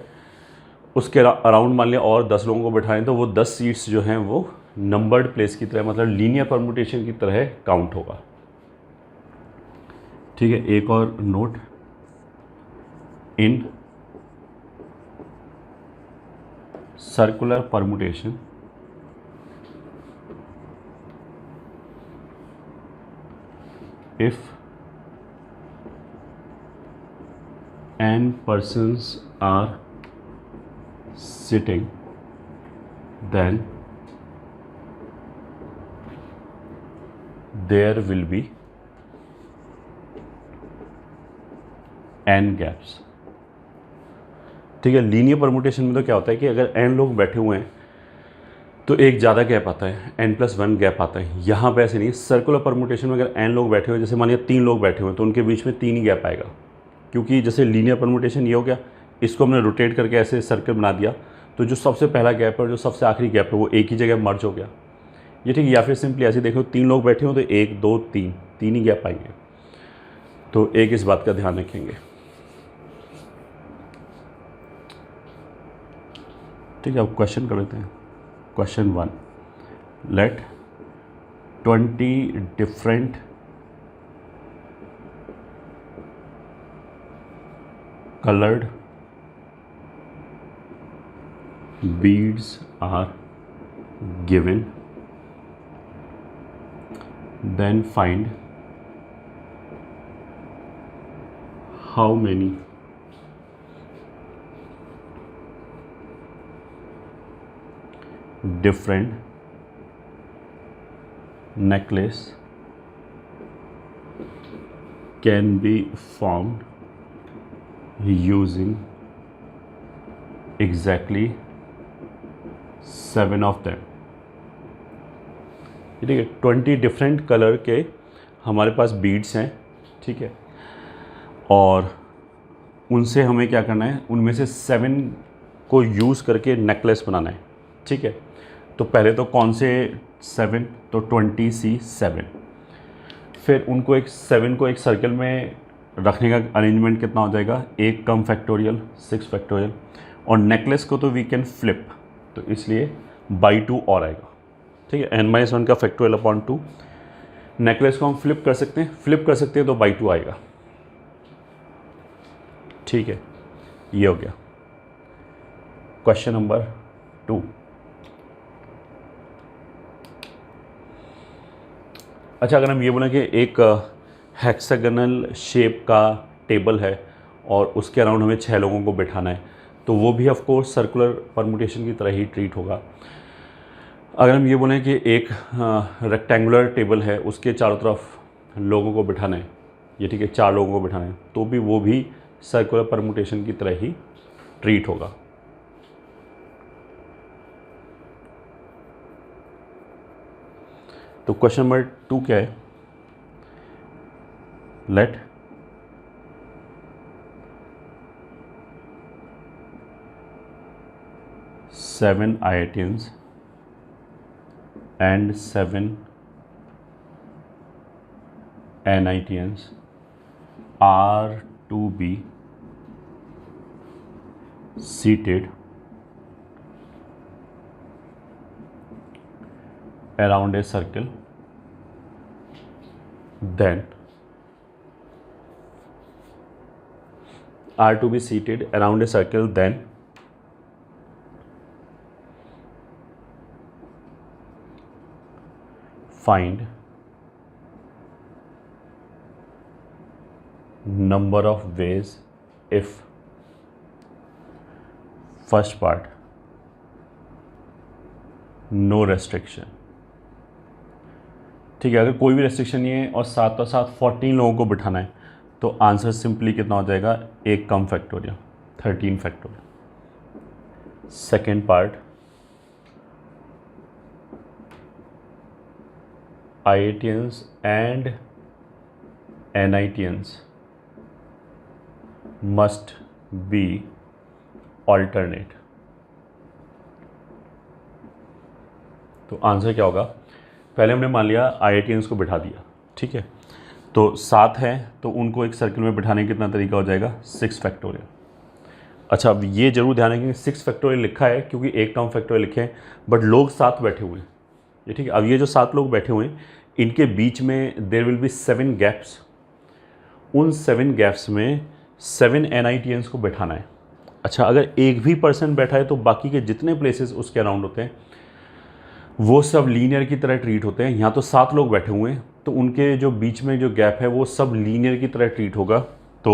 उसके अराउंड मान लिया और 10 लोगों को बैठाएं, तो वो 10 सीट्स जो हैं वो नंबर्ड प्लेस की तरह, मतलब लीनियर परमुटेशन की तरह काउंट होगा। ठीक है, एक और note, in circular permutation if n persons are sitting, then there will be n gaps। ठीक है, लीनियर परमुटेशन में तो क्या होता है कि अगर n लोग बैठे हुए हैं तो एक ज़्यादा गैप आता है, n+1 गैप आता है। यहाँ पे ऐसे नहीं, सर्कुलर परमुटेशन में अगर n लोग बैठे हुए, जैसे मान लिया 3 लोग बैठे हुए हैं, तो उनके बीच में 3 ही गैप आएगा, क्योंकि जैसे लीनियर परमुटेशन ये हो गया, इसको हमने रोटेट करके ऐसे सर्कल बना दिया, तो जो सबसे पहला गैप है और जो सबसे आखिरी गैप है वो एक ही जगह मर्ज हो गया, ये ठीक है। या फिर सिंपली ऐसे देखो, 3 लोग बैठे हो तो 1 2 3 3 ही गैप आएंगे, तो एक इस बात का ध्यान रखेंगे। ठीक है, अब क्वेश्चन कर लेते हैं। Question 1, let 20 different colored beads are given, then find how many different necklace can be formed using exactly 7 of them। ठीक है, 20 डिफरेंट कलर के हमारे पास बीड्स हैं। ठीक है, और उनसे हमें क्या करना है, उनमें से 7 को यूज़ करके नेकलेस बनाना है। ठीक है, तो पहले तो कौन से 7, तो 20C7। फिर उनको 7 को एक सर्कल में रखने का अरेंजमेंट कितना हो जाएगा, 1 कम फैक्टोरियल 6 फैक्टोरियल, और नेकलेस को तो वी कैन फ्लिप, तो इसलिए बाई 2 और आएगा। ठीक है, n-1 का फैक्टोरियल अपॉन 2, नेकलेस को हम फ्लिप कर सकते हैं तो बाई 2 आएगा। ठीक है, ये हो गया क्वेश्चन नंबर 2। अच्छा, अगर हम ये बोलें कि एक हेक्सागोनल शेप का टेबल है और उसके अराउंड हमें 6 लोगों को बिठाना है, तो वो भी ऑफ कोर्स सर्कुलर परमुटेशन की तरह ही ट्रीट होगा। अगर हम ये बोलें कि एक रेक्टेंगुलर टेबल है, उसके चारों तरफ लोगों को बिठाना है, ये ठीक है, 4 लोगों को बिठाना है, तो भी वो भी सर्कुलर परमुटेशन की तरह ही ट्रीट होगा। तो क्वेश्चन नंबर 2 क्या है, late 7 IITians and 7 NITians are to be seated around a circle, then are to be seated around a circle, then find number of ways if first part no restriction। ठीक है, अगर कोई भी restriction नहीं है और साथ और साथ 14 लोगों को बिठाना है, तो आंसर सिंपली कितना हो जाएगा, 1 कम factorial 13 factorial. Second part, IITians and NITians must be alternate। तो आंसर क्या होगा, पहले हमने मान लिया IITians को बिठा दिया, ठीक है, तो 7 है तो उनको एक सर्किल में बिठाने का कितना तरीका हो जाएगा, 6 फैक्टोरियल। अच्छा, अब ये जरूर ध्यान रखें कि 6 फैक्टोरियल लिखा है क्योंकि एक टर्म फैक्टोरियल लिखे हैं, बट लोग 7 बैठे हुए हैं, ये ठीक है। अब ये जो 7 लोग बैठे हुए हैं इनके बीच में देयर विल बी 7 गैप्स, उन 7 गैप्स में 7 NITians को बैठाना है। अच्छा, अगर एक भी पर्सन बैठा है तो बाकी के जितने प्लेसेस उसके अराउंड होते हैं वो सब लीनियर की तरह ट्रीट होते हैं। यहाँ तो 7 लोग बैठे हुए हैं तो उनके जो बीच में जो गैप है वो सब लीनियर की तरह ट्रीट होगा। तो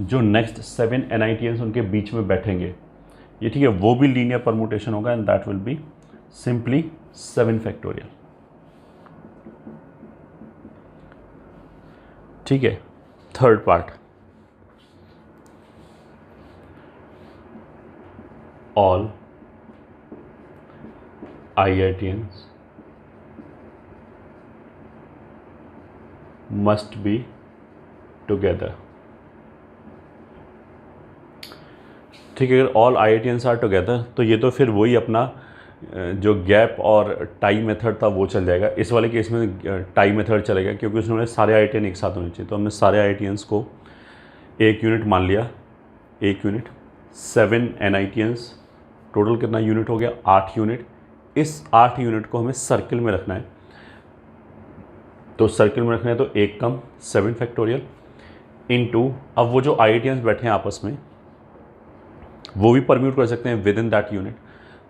जो नेक्स्ट 7 NITians उनके बीच में बैठेंगे, ये ठीक है, वो भी लीनियर परमुटेशन होगा and that will be simply 7 factorial. ठीक है। Third part, all IITians must be together। ठीक है, अगर ऑल IITians आर टुगेदर तो ये तो फिर वही अपना जो गैप और टाई मेथड था वो चल जाएगा। इस वाले केस में टाई मेथड चलेगा क्योंकि उसने सारे IITian एक साथ होने चाहिए। तो हमने सारे IITians को एक यूनिट मान लिया, एक यूनिट, 7 NITians, टोटल कितना यूनिट हो गया, 8 यूनिट। इस 8 यूनिट को हमें सर्किल में रखना है, तो सर्किल में रखना है तो एक कम 7 फैक्टोरियल इनटू, अब वो जो IITians बैठे हैं आपस में वो भी परम्यूट कर सकते हैं विद इन दैट यूनिट,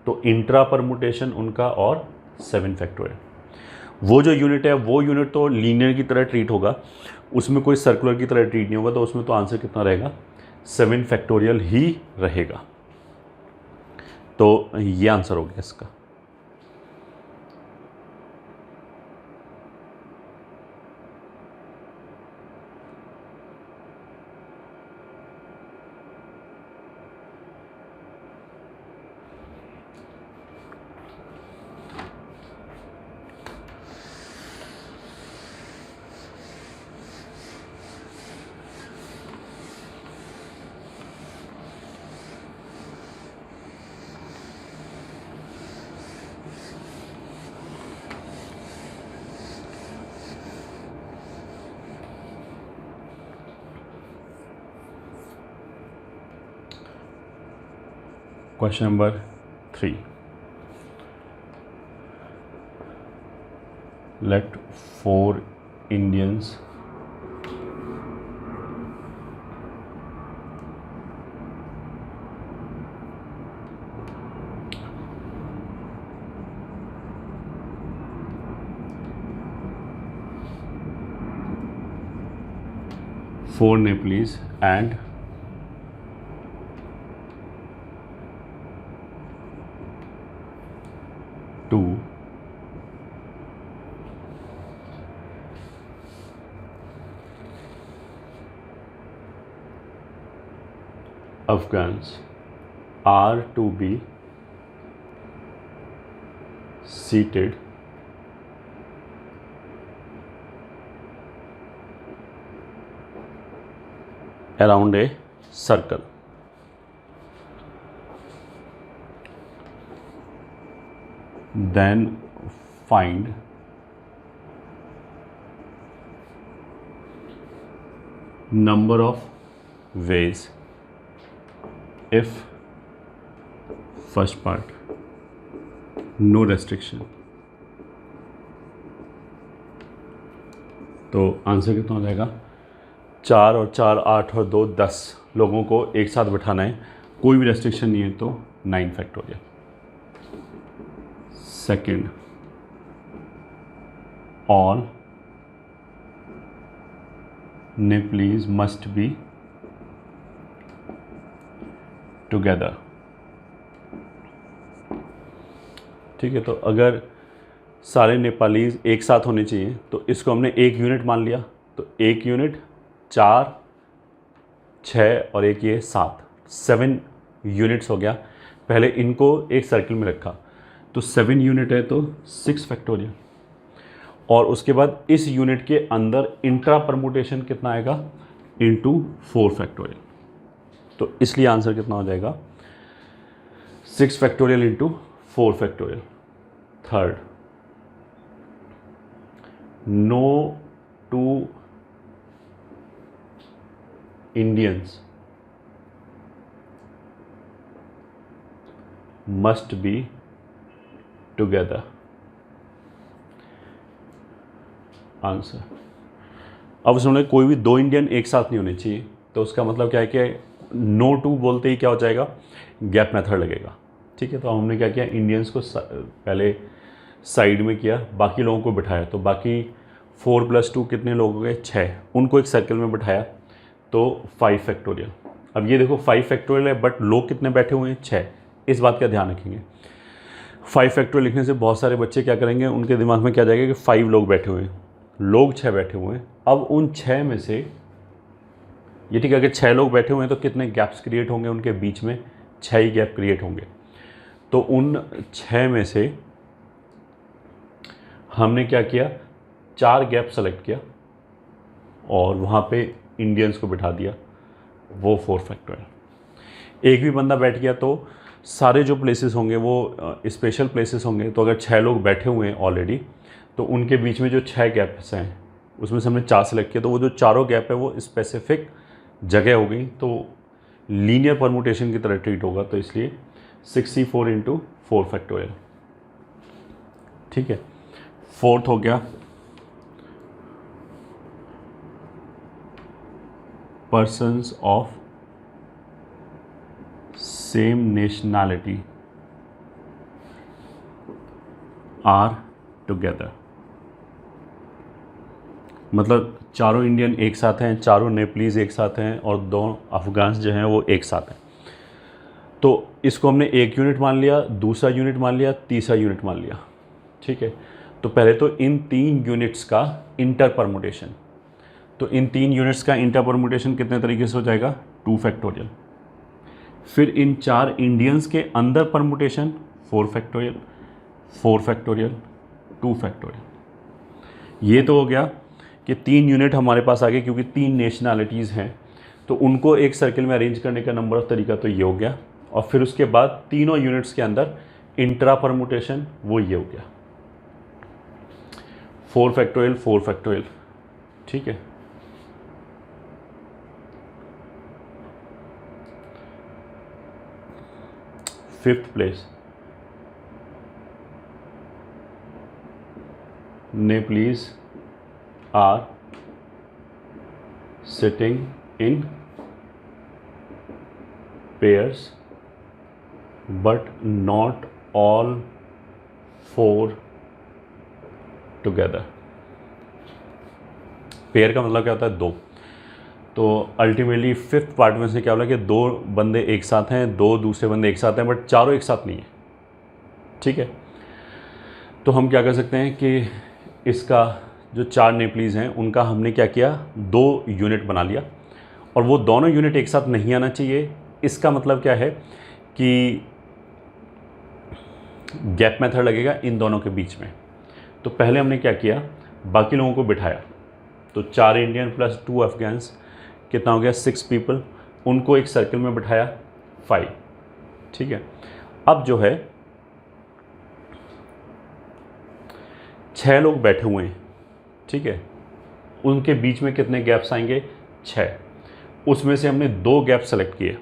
तो इंट्रा परमुटेशन उनका और 7 फैक्टोरियल। वो जो यूनिट है वो यूनिट तो लीनियर की तरह ट्रीट होगा, उसमें कोई सर्कुलर की तरह ट्रीट नहीं होगा, तो उसमें तो आंसर कितना रहेगा, 7 फैक्टोरियल ही रहेगा। तो ये आंसर हो गया इसका। Question number 3. Let 4 Indians four Nepalese and two Afghans are to be seated around a circle. Then find number of ways if first part no restriction, तो आंसर कितना हो जाएगा, 4 और 4 8 और 2 10 लोगों को एक साथ बिठाना है, कोई भी रेस्ट्रिक्शन नहीं है, तो 9 factorial. Second, all Nepalese must be together। ठीक है, तो अगर सारे नेपालीज एक साथ होने चाहिए तो इसको हमने एक यूनिट मान लिया, तो एक यूनिट 4 6 और एक ये 7 यूनिट्स हो गया। पहले इनको एक सर्किल में रखा तो 7 यूनिट है तो 6 फैक्टोरियल, और उसके बाद इस यूनिट के अंदर इंट्रा परमुटेशन कितना आएगा, इंटू 4 फैक्टोरियल। तो इसलिए आंसर कितना हो जाएगा, 6 factorial into 4 factorial. Third, no 2 Indians must be together. Answer. अब समझ कोई भी 2 इंडियन एक साथ नहीं होने चाहिए, तो उसका मतलब क्या है कि नो टू बोलते ही क्या हो जाएगा, गैप मेथड लगेगा। ठीक है, तो हमने क्या किया, इंडियंस को पहले साइड में किया, बाकी लोगों को बिठाया, तो बाकी 4 + 2 कितने लोग हो गए, 6, उनको एक सर्कल में बिठाया, तो 5 फैक्टोरियल। अब ये देखो 5 फैक्टोरियल है, बट लोग कितने बैठे हुए हैं, 6, इस बात का ध्यान रखेंगे। 5 फैक्टोरियल लिखने से बहुत सारे बच्चे क्या करेंगे, उनके दिमाग में क्या जाएगा कि 5 लोग बैठे हुए हैं, लोग 6 बैठे हुए हैं। अब उन 6 में से ये ठीक है, अगर 6 लोग बैठे हुए हैं तो कितने गैप्स क्रिएट होंगे उनके बीच में, 6 ही गैप क्रिएट होंगे। तो उन 6 में से हमने क्या किया, 4 गैप सेलेक्ट किया और वहाँ पे इंडियंस को बिठा दिया, वो 4 फैक्टोरियल। एक भी बंदा बैठ गया तो सारे जो प्लेसेस होंगे वो स्पेशल प्लेसेस होंगे, तो अगर 6 लोग बैठे हुए हैं ऑलरेडी, तो उनके बीच में जो 6 गैप्स हैं उसमें से हमने 4 सेलेक्ट किया, तो वो जो चारों गैप है वो स्पेसिफिक जगह हो गई, तो लीनियर परमुटेशन की तरह ट्रीट होगा, तो इसलिए 64 × 4 फैक्टोरियल। ठीक है, फोर्थ हो गया persons of same nationality are together. मतलब चारों इंडियन एक साथ हैं, चारों नेपालीज एक साथ हैं और 2 अफगान्स जो हैं वो एक साथ हैं। तो इसको हमने एक यूनिट मान लिया, दूसरा यूनिट मान लिया, तीसरा यूनिट मान लिया। ठीक है, तो पहले तो इन 3 यूनिट्स का इंटर परमुटेशन, तो इन 3 यूनिट्स का इंटर परमुटेशन कितने तरीके से हो जाएगा, 2 फैक्टोरियल। फिर इन 4 इंडियंस के अंदर परमुटेशन 4 फैक्टोरियल, 4 फैक्टोरियल, 2 फैक्टोरियल। ये तो हो गया कि 3 यूनिट हमारे पास आ गए, क्योंकि 3 नेशनैलिटीज़ हैं, तो उनको एक सर्किल में अरेंज करने का नंबर ऑफ तरीका तो ये हो गया। और फिर उसके बाद तीनों यूनिट्स के अंदर इंट्रा परमुटेशन, वो ये हो गया 4 फैक्टोरियल, 4 फैक्टोरियल। ठीक है, fifth place Nepalese are sitting in pairs, but not all 4 together. Pair का मतलब क्या होता है, 2। तो अल्टीमेटली फिफ्थ पार्ट में से क्या बोला कि 2 बंदे एक साथ हैं, 2 दूसरे बंदे एक साथ हैं, बट चारों एक साथ नहीं है। ठीक है, तो हम क्या कर सकते हैं कि इसका जो 4 नेपालीज हैं उनका हमने क्या किया, 2 यूनिट बना लिया, और वो दोनों यूनिट एक साथ नहीं आना चाहिए। इसका मतलब क्या है कि गैप मेथड लगेगा इन दोनों के बीच में। तो पहले हमने क्या किया, बाकी लोगों को बिठाया, तो 4 इंडियन + 2 अफगान्स, कितना हो गया, 6 पीपल, उनको एक सर्कल में बिठाया, 5। ठीक है, अब जो है 6 लोग बैठे हुए हैं। ठीक है, उनके बीच में कितने गैप्स आएंगे, 6। उसमें से हमने 2 गैप सेलेक्ट किए।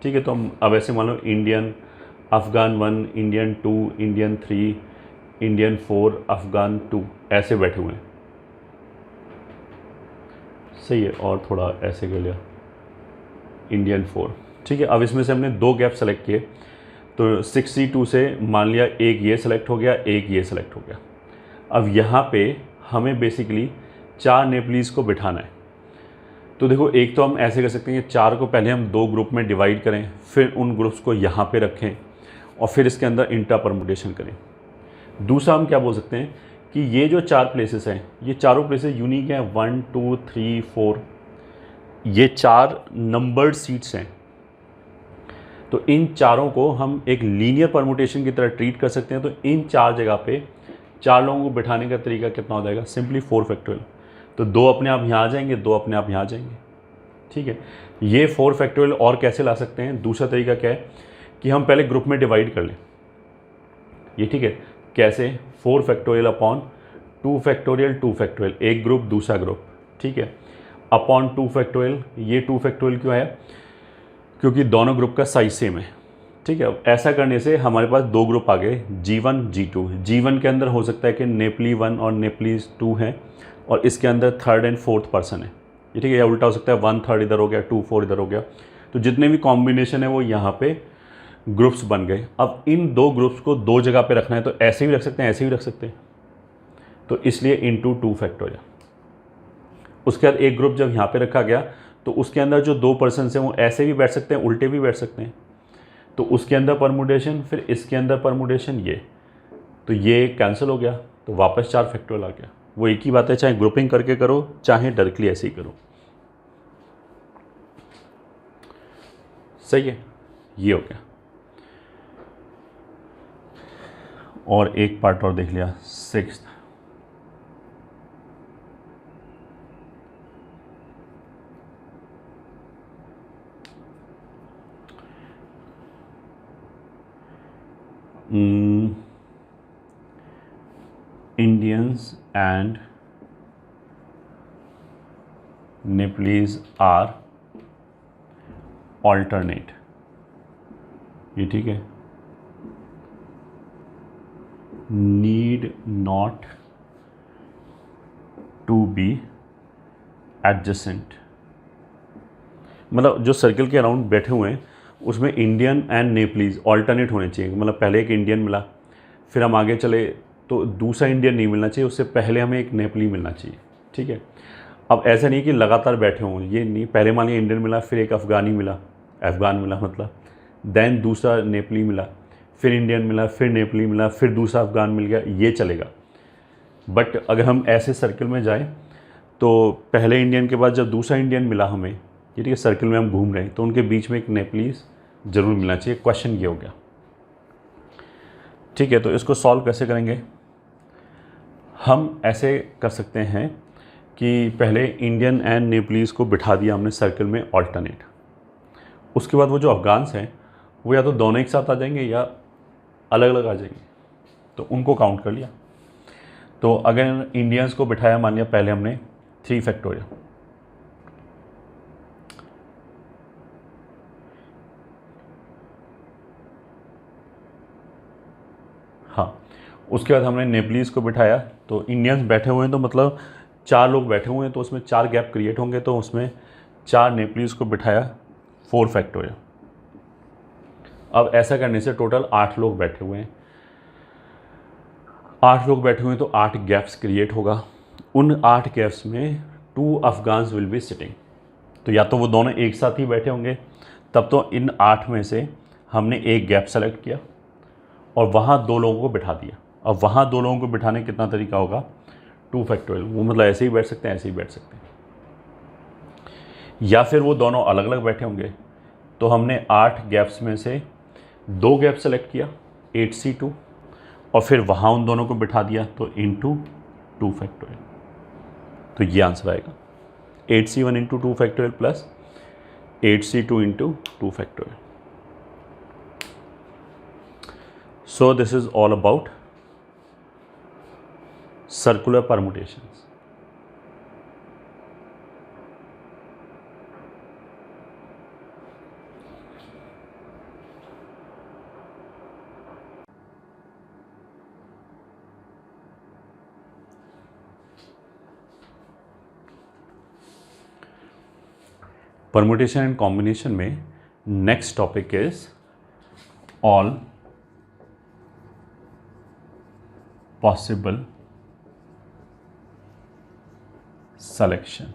ठीक है, तो हम अब ऐसे मान लो Indian, Afghan 1, Indian 2, Indian 3, Indian 4, Afghan 2, ऐसे बैठे हुए हैं। सही है, और थोड़ा ऐसे कर लिया, इंडियन 4। ठीक है, अब इसमें से हमने 2 गैप सेलेक्ट किए, तो 62 से मान लिया एक ये सेलेक्ट हो गया, एक ये सेलेक्ट हो गया। अब यहाँ पे हमें बेसिकली 4 नेपालीज़ को बिठाना है। तो देखो, एक तो हम ऐसे कर सकते हैं कि 4 को पहले हम 2 ग्रुप में डिवाइड करें, फिर उन ग्रुप्स को यहाँ पे रखें और फिर इसके अंदर इंट्रा परमुटेशन करें। दूसरा हम क्या बोल सकते हैं कि ये जो 4 प्लेसेस हैं, ये चारों प्लेसेस यूनिक हैं, 1 2 3 4, ये 4 नंबर्ड सीट्स हैं। तो इन चारों को हम एक लीनियर परमुटेशन की तरह ट्रीट कर सकते हैं। तो इन 4 जगह पे 4 लोगों को बिठाने का तरीका कितना हो जाएगा, सिंपली 4 फैक्टोरियल। तो 2 अपने आप यहाँ आ जाएंगे, 2 अपने आप यहाँ आ जाएंगे। ठीक है, ये 4 फैक्टोरियल और कैसे ला सकते हैं, दूसरा तरीका क्या है कि हम पहले ग्रुप में डिवाइड कर लें। ये ठीक है, कैसे, 4 फैक्टोरियल अपॉन 2 फैक्टोरियल 2 फैक्टोरियल, एक ग्रुप दूसरा ग्रुप, ठीक है, अपॉन 2 फैक्टोरियल। ये 2 फैक्टोरियल क्यों आया? क्योंकि दोनों ग्रुप का साइज सेम है, ठीक है। अब ऐसा करने से हमारे पास दो ग्रुप आ गए, G1 G2। G1 के अंदर हो सकता है कि नेपली 1 और नेपली 2 हैं, और इसके अंदर थर्ड एंड फोर्थ पर्सन है, ये ठीक है। या उल्टा हो सकता है 1/3 इधर हो गया, 2/4 इधर हो गया। तो जितने भी कॉम्बिनेशन है वो यहाँ पे ग्रुप्स बन गए। अब इन दो ग्रुप्स को दो जगह पे रखना है, तो ऐसे भी रख सकते हैं, ऐसे भी रख सकते हैं, तो इसलिए इंटू 2 फैक्टोरियल। उसके बाद एक ग्रुप जब यहाँ पे रखा गया तो उसके अंदर जो दो पर्सन हैं वो ऐसे भी बैठ सकते हैं, उल्टे भी बैठ सकते हैं, तो उसके अंदर परमुटेशन, फिर इसके अंदर परमुटेशन, ये तो ये कैंसिल हो गया, तो वापस 4 फैक्टोरियल आ गया। वो एक ही बात है, चाहे ग्रुपिंग करके करो चाहे डायरेक्टली ऐसे ही करो, सही है। ये हो गया, और एक पार्ट और देख लिया, 6th। Indians and Nepalese are alternate, ये ठीक है। Need not to be adjacent, मतलब जो सर्कल के अराउंड बैठे हुए हैं उसमें इंडियन एंड नेपलीज ऑल्टरनेट होने चाहिए। मतलब पहले एक इंडियन मिला, फिर हम आगे चले तो दूसरा इंडियन नहीं मिलना चाहिए, उससे पहले हमें एक नेपली मिलना चाहिए, ठीक है। अब ऐसा नहीं कि लगातार बैठे हों, ये नहीं, पहले मान लिया इंडियन मिला, फिर एक अफ़गानी मिला, अफ़गान मिला मतलब, देन दूसरा नेपली मिला, फिर इंडियन मिला, फिर नेपली मिला, फिर दूसरा अफ़गान मिल गया, ये चलेगा। बट अगर हम ऐसे सर्कल में जाएं तो पहले इंडियन के बाद जब दूसरा इंडियन मिला हमें, ये ठीक है, सर्कल में हम घूम रहे हैं, तो उनके बीच में एक नेपलीज ज़रूर मिलना चाहिए। क्वेश्चन ये हो गया, ठीक है। तो इसको सॉल्व कैसे करेंगे? हम ऐसे कर सकते हैं कि पहले इंडियन एंड नेपलीज़ को बिठा दिया हमने सर्कल में ऑल्टरनेट, उसके बाद वो जो अफ़गान्स हैं वो या तो दोनों एक साथ आ जाएंगे या अलग अलग आ जाएंगे, तो उनको काउंट कर लिया। तो अगर इंडियंस को बिठाया, मान लिया पहले हमने 3 फैक्टोरियल, हाँ, उसके बाद हमने नेपलीज़ को बिठाया, तो इंडियंस बैठे हुए हैं तो मतलब 4 लोग बैठे हुए हैं, तो उसमें 4 गैप क्रिएट होंगे, तो उसमें 4 नेपलीज़ को बिठाया, 4 फैक्टोरियल। अब ऐसा करने से टोटल 8 लोग बैठे हुए हैं, 8 लोग बैठे हुए हैं तो 8 गैप्स क्रिएट होगा। उन 8 गैप्स में 2 अफ़गान्स विल बी सिटिंग, तो या तो वो दोनों एक साथ ही बैठे होंगे, तब तो इन 8 में से हमने एक गैप सेलेक्ट किया और वहाँ 2 लोगों को बिठा दिया। अब वहाँ 2 लोगों को बिठाने कितना तरीका होगा? 2 फैक्टोरियल। वो मतलब ऐसे ही बैठ सकते हैं, ऐसे ही बैठ सकते हैं, या फिर वो दोनों अलग अलग बैठे होंगे, तो हमने 8 गैप्स में से 2 गैप सेलेक्ट किया, 8C2, और फिर वहाँ उन दोनों को बिठा दिया, तो इंटू 2 फैक्टोरियल। तो ये आंसर आएगा 8C1 into 2 factorial plus 8C2 into 2 factorial. So this is all about circular permutations. Permutation and combination में next topic is all possible selection।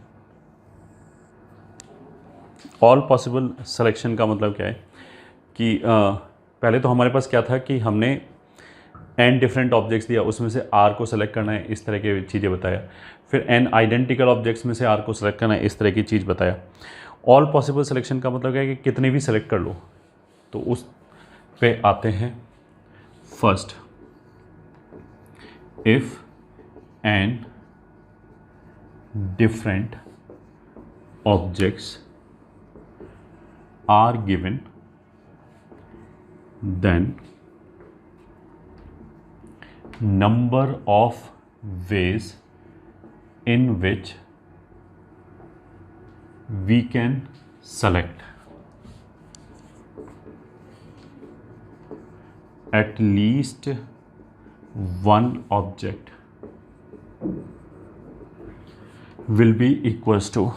All possible selection का मतलब क्या है कि पहले तो हमारे पास क्या था कि हमने n डिफरेंट ऑब्जेक्ट्स दिया, उसमें से r को सेलेक्ट करना है, इस तरह की चीज़ें बताया। फिर n आइडेंटिकल ऑब्जेक्ट्स में से r को सेलेक्ट करना है, इस तरह की चीज़ बताया। ऑल पॉसिबल सिलेक्शन का मतलब क्या है कि कितने भी सेलेक्ट कर लो। तो उस पे आते हैं। First, if n different objects are given, then number of ways in which we can select at least one object will be equals to,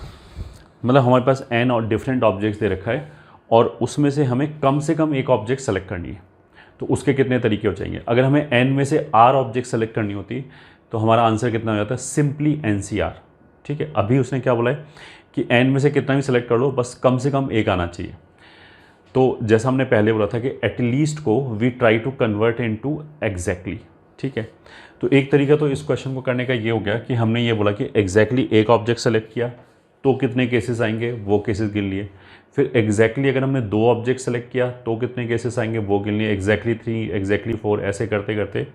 मतलब हमारे पास n और डिफरेंट ऑब्जेक्ट्स दे रखा है और उसमें से हमें कम से कम एक ऑब्जेक्ट सेलेक्ट करनी है। तो उसके कितने तरीके हो जाएंगे? अगर हमें n में से r ऑब्जेक्ट सेलेक्ट करनी होती तो हमारा आंसर कितना हो जाता है? Simply NCR। ठीक है, अभी उसने क्या बोला है कि n में से कितना भी सेलेक्ट कर लो, बस कम से कम एक आना चाहिए। तो जैसा हमने पहले बोला था कि एटलीस्ट को we try to convert into exactly. ठीक है, तो एक तरीका तो इस क्वेश्चन को करने का ये हो गया कि हमने ये बोला कि एग्जैक्टली एक ऑब्जेक्ट सेलेक्ट किया तो कितने केसेस आएंगे, वो केसेस गिन लिए। फिर एग्जैक्टली अगर हमने दो ऑब्जेक्ट सेलेक्ट किया तो कितने केसेस आएंगे, वो गिन लिए। एग्जैक्टली 3, एग्जैक्टली 4, ऐसे करते करते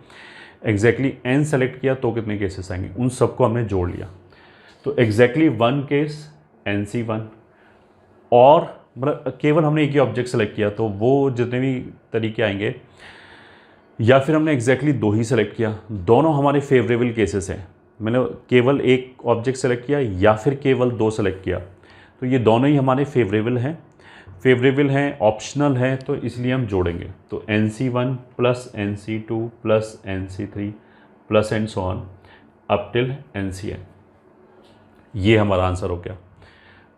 एग्जैक्टली n सेलेक्ट किया तो कितने केसेस आएंगे, उन सबको हमने जोड़ लिया। तो एग्जैक्टली 1 केस NC1, और मतलब केवल हमने एक ही ऑब्जेक्ट सेलेक्ट किया तो वो जितने भी तरीके आएंगे, या फिर हमने एग्जैक्टली दो ही सेलेक्ट किया, दोनों हमारे फेवरेबल केसेस हैं। मैंने केवल एक ऑब्जेक्ट सेलेक्ट किया या फिर केवल दो सेलेक्ट किया, तो ये दोनों ही हमारे फेवरेबल हैं, ऑप्शनल हैं, तो इसलिए हम जोड़ेंगे। तो NC1 plus NC2 plus NC3 plus and so on up till NCN, ये हमारा आंसर हो गया।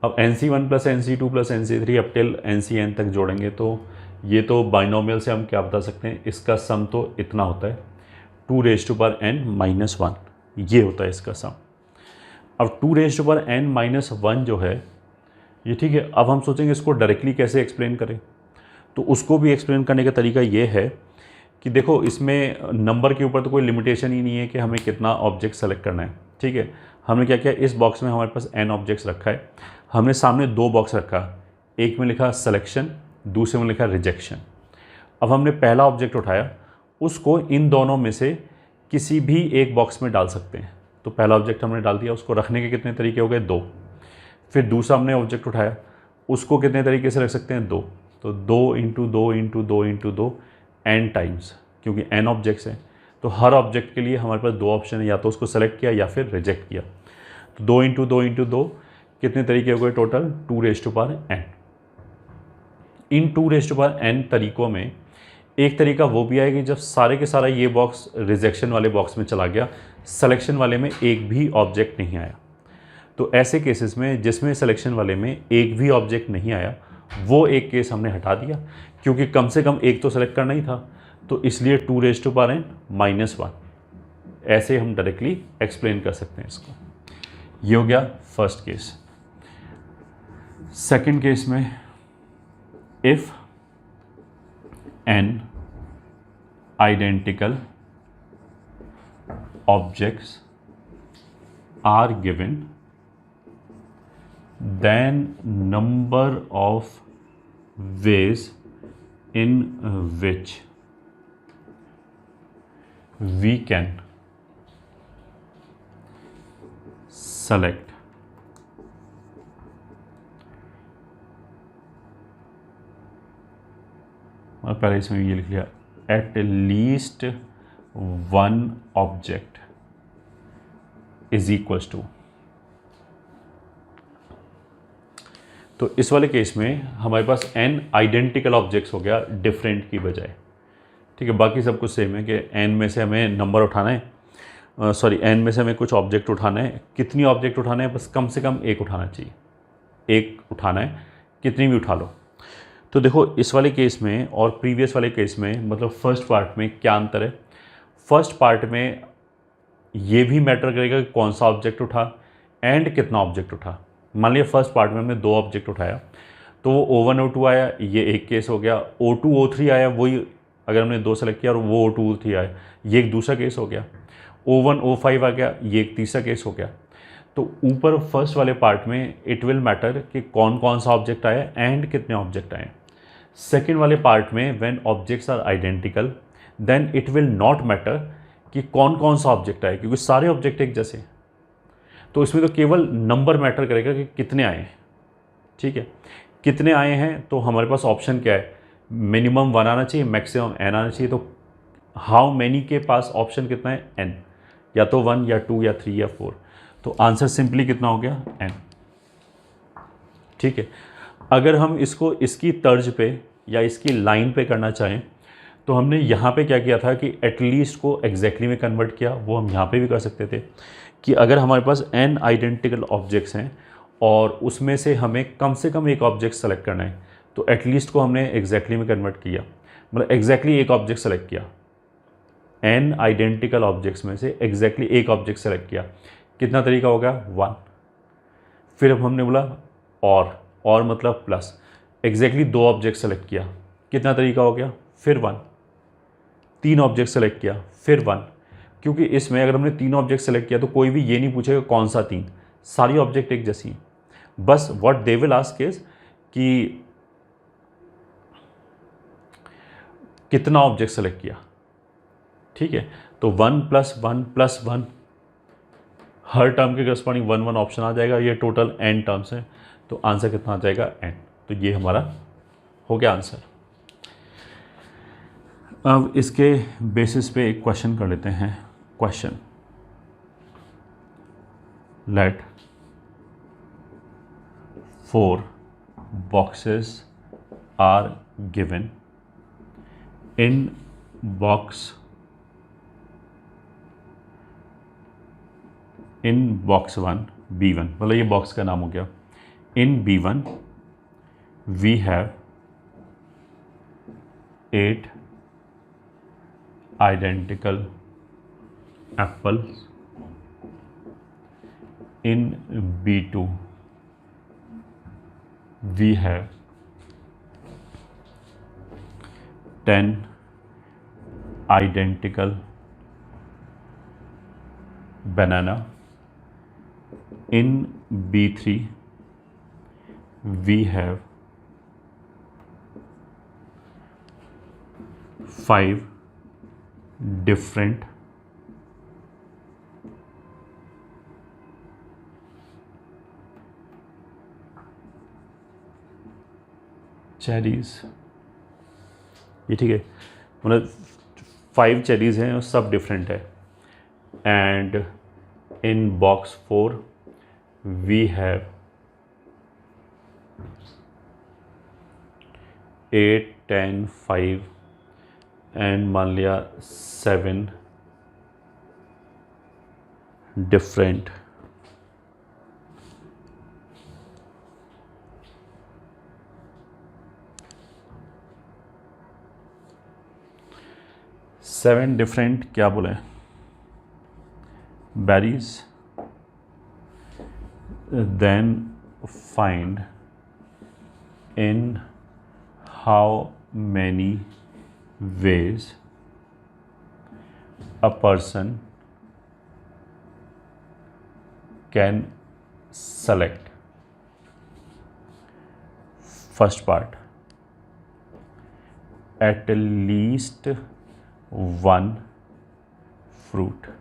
अब NC1 plus NC2 plus NC3 up till NCN तक जोड़ेंगे तो ये तो बाइनोमियल से हम क्या बता सकते हैं, इसका सम तो इतना होता है 2n-1, ये होता है इसका सम। अब 2n-1 जो है ये, ठीक है, अब हम सोचेंगे इसको डायरेक्टली कैसे एक्सप्लेन करें। तो उसको भी एक्सप्लेन करने का तरीका ये है कि देखो इसमें नंबर के ऊपर तो कोई लिमिटेशन ही नहीं है कि हमें कितना ऑब्जेक्ट सेलेक्ट करना है। ठीक है, हमने क्या किया, इस बॉक्स में हमारे पास n ऑब्जेक्ट्स रखा है, हमने सामने दो बॉक्स रखा, एक में लिखा सिलेक्शन, दूसरे में लिखा रिजेक्शन। अब हमने पहला ऑब्जेक्ट उठाया, उसको इन दोनों में से किसी भी एक बॉक्स में डाल सकते हैं। तो पहला ऑब्जेक्ट हमने डाल दिया, उसको रखने के कितने तरीके हो गए? 2। फिर दूसरा हमने ऑब्जेक्ट उठाया, उसको कितने तरीके से रख सकते हैं? 2। तो 2 into 2 into 2 into 2 n times, क्योंकि n ऑब्जेक्ट्स हैं तो हर ऑब्जेक्ट के लिए हमारे पास दो ऑप्शन है, या तो उसको सेलेक्ट किया या फिर रिजेक्ट किया। तो 2 इंटू 2 इंटू 2 कितने तरीके हो गए टोटल? 2n। इन 2n तरीकों में एक तरीका वो भी आएगा जब सारे के सारा ये बॉक्स रिजेक्शन वाले बॉक्स में चला गया, सिलेक्शन वाले में एक भी ऑब्जेक्ट नहीं आया। तो ऐसे केसेस में जिसमें सिलेक्शन वाले में एक भी ऑब्जेक्ट नहीं आया, वो एक केस हमने हटा दिया, क्योंकि कम से कम एक तो सेलेक्ट करना ही था, तो इसलिए 2n-1। ऐसे हम डायरेक्टली एक्सप्लेन कर सकते हैं इसको। ये हो गया फर्स्ट केस। सेकंड केस में if n identical objects are given, then number of ways in which we can select और पहले इसमें ये लिख लिया at least one object is equals to. तो इस वाले केस में हमारे पास n आइडेंटिकल ऑब्जेक्ट्स हो गया डिफरेंट की बजाय। ठीक है, बाकी सब कुछ सेम है कि n में से हमें नंबर उठाना है, n में से हमें कुछ ऑब्जेक्ट उठाना है। कितनी ऑब्जेक्ट उठाना है? बस कम से कम एक उठाना चाहिए, एक उठाना है, कितनी भी उठा लो। तो देखो इस वाले केस में और प्रीवियस वाले केस में, मतलब फर्स्ट पार्ट में क्या अंतर है? फर्स्ट पार्ट में ये भी मैटर करेगा कि कौन सा ऑब्जेक्ट उठा एंड कितना ऑब्जेक्ट उठा। मान लिया फर्स्ट पार्ट में हमने दो ऑब्जेक्ट उठाया तो वो O1 O2 आया, ये एक केस हो गया। O2 O3 आया, वही अगर हमने दो सेलेक्ट किया और वो O2 O3 आया, ये एक दूसरा केस हो गया। O1 O5 आ गया, ये एक तीसरा केस हो गया। तो ऊपर फर्स्ट वाले पार्ट में इट विल मैटर कि कौन कौन सा ऑब्जेक्ट आया एंड कितने ऑब्जेक्ट आए। सेकेंड वाले पार्ट में when objects are identical then it will not matter कि कौन कौन सा ऑब्जेक्ट आए, क्योंकि सारे ऑब्जेक्ट एक जैसे। तो इसमें तो केवल नंबर मैटर करेगा कि कितने आए हैं। ठीक है, कितने आए हैं तो हमारे पास ऑप्शन क्या है? मिनिमम 1 आना चाहिए, मैक्सिमम n आना चाहिए। तो हाउ मैनी के पास ऑप्शन कितना है? n, या तो 1 या 2 या 3 या 4। तो आंसर सिंपली कितना हो गया? n। ठीक है। अगर हम इसको इसकी तर्ज पे या इसकी लाइन पे करना चाहें तो हमने यहाँ पे क्या किया था कि एटलीस्ट को एग्जैक्टली में कन्वर्ट किया, वो हम यहाँ पे भी कर सकते थे कि अगर हमारे पास n आइडेंटिकल ऑब्जेक्ट्स हैं और उसमें से हमें कम से कम एक ऑब्जेक्ट सेलेक्ट करना है तो एटलीस्ट को हमने एग्जैक्टली में कन्वर्ट किया, मतलब एग्जैक्टली एक ऑब्जेक्ट सेलेक्ट किया। n आइडेंटिकल ऑब्जेक्ट्स में से एग्जैक्टली एक ऑब्जेक्ट सेलेक्ट किया, कितना तरीका होगा 1। फिर अब हमने बोला और मतलब प्लस, एग्जैक्टली दो ऑब्जेक्ट सेलेक्ट किया, कितना तरीका हो गया फिर 1। तीन ऑब्जेक्ट सेलेक्ट किया फिर 1, क्योंकि इसमें अगर हमने तीन ऑब्जेक्ट सेलेक्ट किया तो कोई भी ये नहीं पूछेगा कौन सा तीन, सारी ऑब्जेक्ट एक जैसी हैं। बस what they will ask is कि कितना ऑब्जेक्ट सेलेक्ट किया, ठीक है। तो 1 + 1 + 1, हर टर्म के करस्पॉन्डिंग 1 1 ऑप्शन आ जाएगा। ये टोटल n टर्म्स हैं, तो आंसर कितना आ जाएगा n। तो ये हमारा हो गया आंसर। अब इसके बेसिस पे एक क्वेश्चन कर लेते हैं। Question, let 4 boxes are given in box 1 B1, मतलब ये बॉक्स का नाम हो गया। In B1 we have 8 identical apples. In B2 we have 10 identical banana. In B3 we have 5 different cherries. ये ठीक है, मतलब 5 चेरीज हैं और सब डिफरेंट है। And in box 4 we have 8 10 5 and मान लिया 7 डिफरेंट क्या बोले berries. Then find in how many ways a person can select. First part, at least one fruit.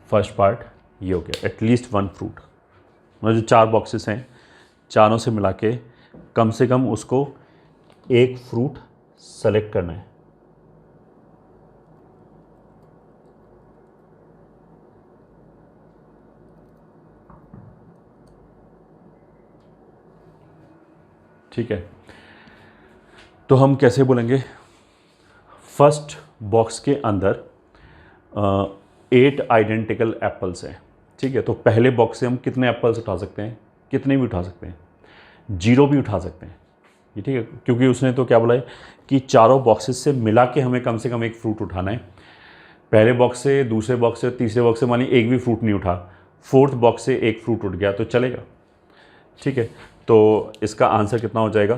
First part ये हो गया, एटलीस्ट 1 फ्रूट। मतलब जो 4 बॉक्सेस हैं, चारों से मिला के कम से कम उसको एक फ्रूट सेलेक्ट करना है। ठीक है, तो हम कैसे बोलेंगे? फर्स्ट बॉक्स के अंदर 8 आइडेंटिकल एप्पल्स हैं, ठीक है। तो पहले बॉक्स से हम कितने एप्पल्स उठा सकते हैं? कितने भी उठा सकते हैं, 0 भी उठा सकते हैं, ये ठीक है, क्योंकि उसने तो क्या बोला है कि चारों बॉक्सेस से मिला के हमें कम से कम एक फ्रूट उठाना है। पहले बॉक्स से, दूसरे बॉक्स से, तीसरे बॉक्स से मानिए एक भी फ्रूट नहीं उठा, 4th बॉक्स से एक फ्रूट उठ गया तो चलेगा, ठीक है। तो इसका आंसर कितना हो जाएगा?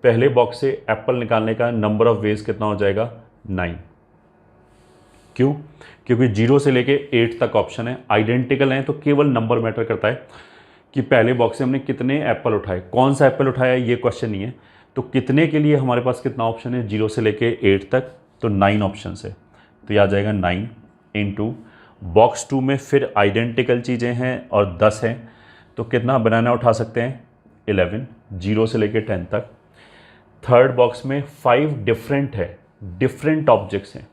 पहले बॉक्स से एप्पल निकालने का नंबर ऑफ वेज कितना हो जाएगा? 9। क्यों? क्योंकि 0 से लेके 8 तक ऑप्शन है, आइडेंटिकल हैं तो केवल नंबर मैटर करता है कि पहले बॉक्स से हमने कितने एप्पल उठाए, कौन सा एप्पल उठाया ये क्वेश्चन नहीं है। तो कितने के लिए हमारे पास कितना ऑप्शन है? 0 से लेके 8 तक, तो 9 ऑप्शन है। तो यह आ जाएगा 9 इंटू बॉक्स 2 में फिर आइडेंटिकल चीज़ें हैं और 10 हैं, तो कितना बनाना उठा सकते हैं? 11, 0 से लेके 10 तक। थर्ड बॉक्स में 5 डिफरेंट है, डिफरेंट ऑब्जेक्ट्स हैं,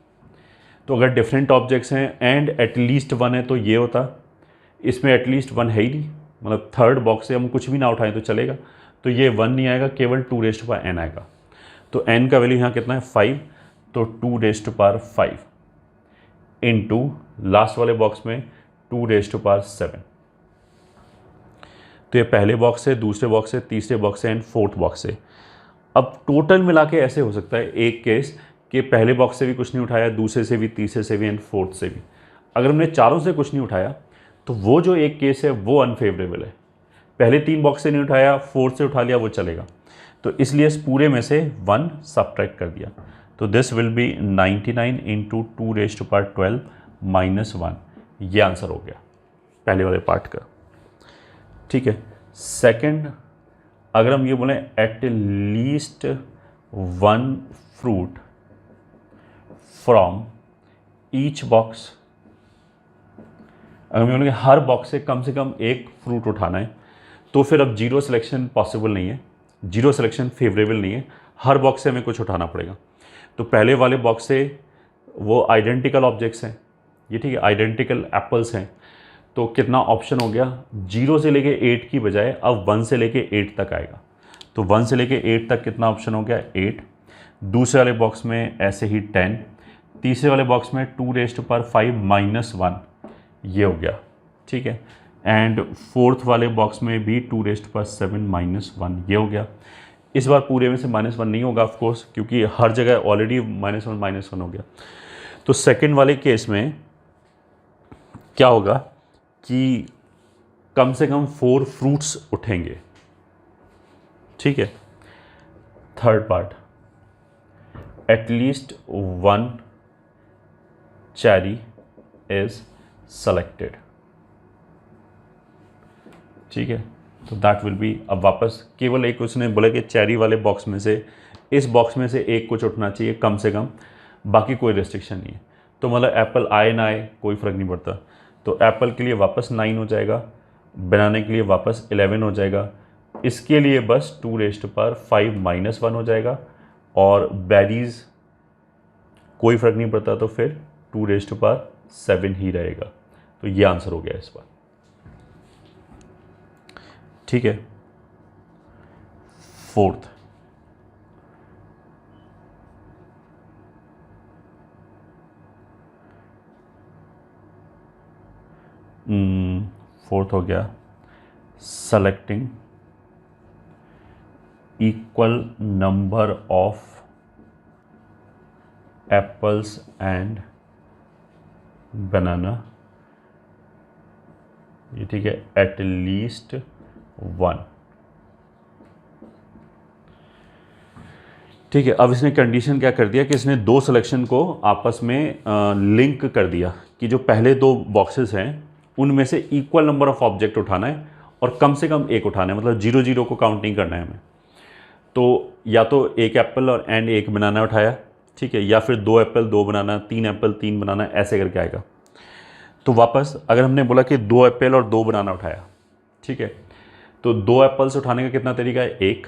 तो अगर डिफरेंट ऑब्जेक्ट्स हैं एंड एटलीस्ट 1 है तो ये होता, इसमें एटलीस्ट 1 है ही नहीं, मतलब थर्ड बॉक्स से हम कुछ भी ना उठाएं तो चलेगा, तो ये 1 नहीं आएगा, केवल 2n आएगा। तो n का वैल्यू यहाँ कितना है 5, तो 2 इंटू लास्ट वाले बॉक्स में 2 तो ये पहले बॉक्स से, दूसरे बॉक्स से, तीसरे बॉक्स से एंड फोर्थ बॉक्स से। अब टोटल मिला के ऐसे हो सकता है एक केस कि पहले बॉक्स से भी कुछ नहीं उठाया, दूसरे से भी, तीसरे से भी एंड फोर्थ से भी। अगर हमने चारों से कुछ नहीं उठाया तो वो जो एक केस है वो अनफेवरेबल है। पहले 3 बॉक्स से नहीं उठाया, फोर्थ से उठा लिया, वो चलेगा। तो इसलिए इस पूरे में से 1 सब्ट्रैक्ट कर दिया। तो this will be 99 into 2 minus 1। ये आंसर हो गया पहले वाले पार्ट का। ठीक है, सेकंड, अगर हम ये बोलें at least 1 fruit from each box, अगर हम बोलेंगे हर बॉक्स से कम एक फ्रूट उठाना है, तो फिर अब जीरो सिलेक्शन पॉसिबल नहीं है, जीरो सिलेक्शन फेवरेबल नहीं है, हर बॉक्स से हमें कुछ उठाना पड़ेगा। तो पहले वाले बॉक्स से वो आइडेंटिकल ऑब्जेक्ट्स हैं, ये ठीक है, आइडेंटिकल एप्पल्स हैं, तो कितना ऑप्शन हो गया, 0 से लेके 8 की बजाय अब 1 से लेके 8 तक आएगा। तो 1 से लेके 8 तक कितना ऑप्शन हो गया 8। दूसरे वाले बॉक्स में ऐसे ही 10, तीसरे वाले बॉक्स में 2 माइनस 1, ये हो गया। ठीक है, एंड फोर्थ वाले बॉक्स में भी 2 माइनस 1, ये हो गया। इस बार पूरे में से -1 नहीं होगा ऑफ कोर्स, क्योंकि हर जगह ऑलरेडी -1 हो गया। तो सेकंड वाले केस में क्या होगा कि कम से कम 4 फ्रूट्स उठेंगे। ठीक है, third part, at least 1 cherry is selected. ठीक है, तो दैट विल बी, अब वापस केवल एक उसने बोला कि चेरी वाले बॉक्स में से, इस बॉक्स में से एक कुछ उठना चाहिए कम से कम, बाकी कोई रेस्ट्रिक्शन नहीं है। तो मतलब एप्पल आए ना आए कोई फ़र्क नहीं पड़ता। तो एप्पल के लिए वापस 9 हो जाएगा, बनाने के लिए वापस 11 हो जाएगा, इसके लिए बस 2 माइनस 1 हो जाएगा, और बेरीज कोई फ़र्क नहीं पड़ता, तो फिर 2 ही रहेगा। तो ये आंसर हो गया इस बार। ठीक है, फोर्थ, फोर्थ हो गया selecting equal number of apples and banana, ये ठीक है, एट लीस्ट 1। ठीक है, अब इसने कंडीशन क्या कर दिया कि इसने 2 सिलेक्शन को आपस में लिंक कर दिया कि जो पहले 2 बॉक्सेस हैं उनमें से इक्वल नंबर ऑफ ऑब्जेक्ट उठाना है और कम से कम एक उठाना है, मतलब 0 को काउंट नहीं करना है हमें। तो या तो एक एप्पल और एंड एक बनाना उठाया, ठीक है, या फिर 2 एप्पल 2 बनाना, 3 एप्पल 3 बनाना, ऐसे करके आएगा। तो वापस अगर हमने बोला कि 2 एप्पल और 2 बनाना उठाया, ठीक है, तो 2 एप्पल्स उठाने का कितना तरीका है, 1।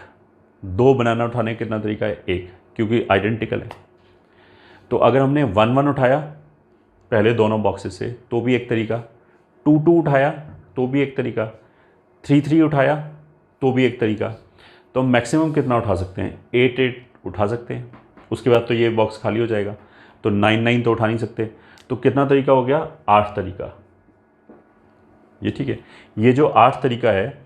2 बनाना उठाने का कितना तरीका है, 1, क्योंकि आइडेंटिकल है। तो अगर हमने 1 उठाया पहले दोनों बॉक्सेस से तो भी एक तरीका, 2 उठाया तो भी एक तरीका, 3 उठाया तो भी एक तरीका। तो हम मैक्सिमम कितना उठा सकते हैं, 8 उठा सकते हैं, उसके बाद तो ये बॉक्स खाली हो जाएगा। तो 9 तो उठा नहीं सकते, तो कितना तरीका हो गया, 8 तरीका। ये ठीक है, ये जो 8 तरीका है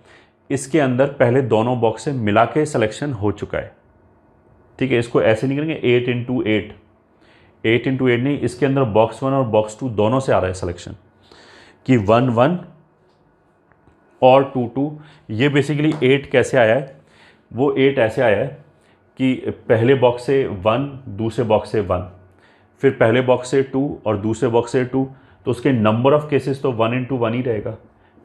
इसके अंदर पहले दोनों बॉक्स से मिला के सिलेक्शन हो चुका है। ठीक है, इसको ऐसे नहीं करेंगे 8 इंटू 8 नहीं, इसके अंदर बॉक्स 1 और बॉक्स 2 दोनों से आ रहा है सिलेक्शन कि 1 और 2 ये बेसिकली 8 कैसे आया है, वो 8 ऐसे आया है कि पहले बॉक्स से 1, दूसरे बॉक्स से 1, फिर पहले बॉक्स से 2 और दूसरे बॉक्स से 2, तो उसके नंबर ऑफ केसेस तो 1 इंटू 1 ही रहेगा,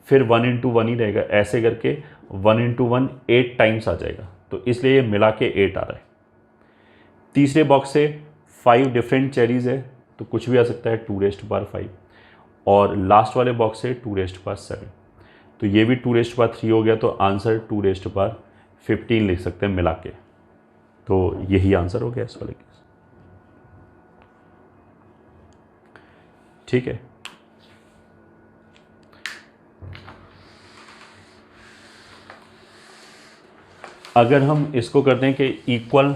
फिर 1 इंटू 1 ही रहेगा, ऐसे करके 1 इंटू 1 8 टाइम्स आ जाएगा। तो इसलिए ये मिला के 8 आ रहा है। तीसरे बॉक्स से 5 डिफरेंट चेरीज़ है, तो कुछ भी आ सकता है 2 और लास्ट वाले बॉक्स से 2 तो ये भी 2 हो गया, तो आंसर 2 लिख सकते हैं मिला के। तो यही आंसर हो गया इस वाले केस। ठीक है, अगर हम इसको करते हैं कि इक्वल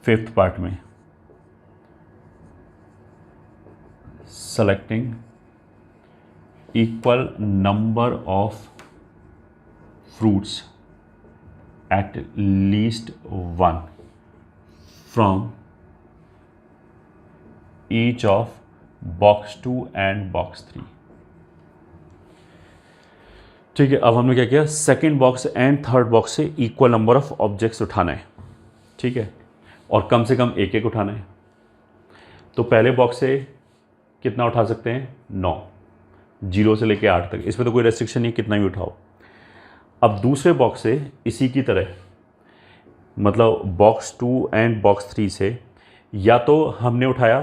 फिफ्थ पार्ट में selecting equal number of fruits eight least one from each of box 2 and box 3। ठीक है, अब हमने क्या किया, second box and third box से इक्वल नंबर ऑफ ऑब्जेक्ट्स उठाना है। ठीक है, और कम से कम एक एक उठाना है। तो पहले बॉक्स से कितना उठा सकते हैं, 9, 0 से लेके 8 तक, इसमें तो कोई रेस्ट्रिक्शन नहीं, कितना भी उठाओ। अब दूसरे बॉक्स से इसी की तरह, मतलब बॉक्स 2 एंड बॉक्स 3 से या तो हमने उठाया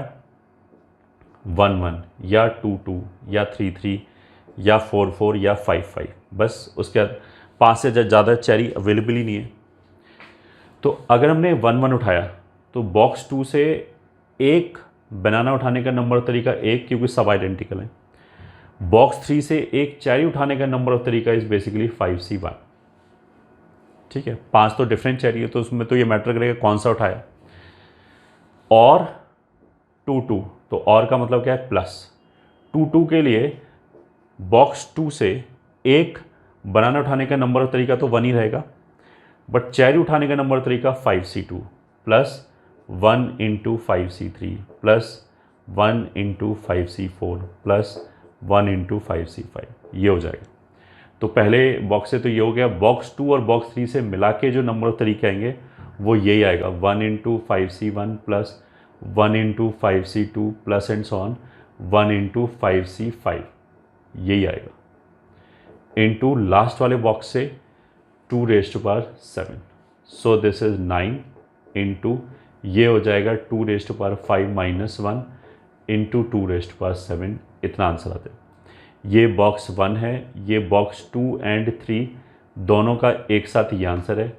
1 1 या 2 2 या 3 3 या 4 4 या 5 5, बस उसके बाद 5 से ज़्यादा चेरी अवेलेबल ही नहीं है। तो अगर हमने 1 1 उठाया तो बॉक्स 2 से एक बनाना उठाने का नंबर तरीका एक, क्योंकि सब आइडेंटिकल है। बॉक्स 3 से एक चेरी उठाने का नंबर ऑफ तरीका इज बेसिकली 5C1। ठीक है, 5 तो डिफरेंट चेरी है, तो उसमें तो ये मैटर करेगा कौन सा उठाया। और 2 2, तो और का मतलब क्या है, प्लस 2 2 के लिए बॉक्स 2 से एक बनाना उठाने का नंबर ऑफ तरीका तो 1 ही रहेगा, बट चेरी उठाने का नंबर तरीका 5C2 plus 1 into 5C3 plus 1 into 5C4 plus 1 into 5C5, ये हो जाएगा। तो पहले बॉक्स से तो ये हो गया। बॉक्स 2 और बॉक्स 3 से मिला के जो नंबर ऑफ तरीके आएंगे वो यही आएगा, 1 into 5C1 plus 1 into 5C2 plus and so on 1 into 5C5, यही आएगा। इंटू लास्ट वाले बॉक्स से 2⁻7, सो दिस इज 9 इंटू ये हो जाएगा 2⁵ माइनस 1 इंटू 2⁻7, इतना आंसर आता है। ये बॉक्स 1 है, ये बॉक्स 2 एंड 3 दोनों का एक साथ ये आंसर है,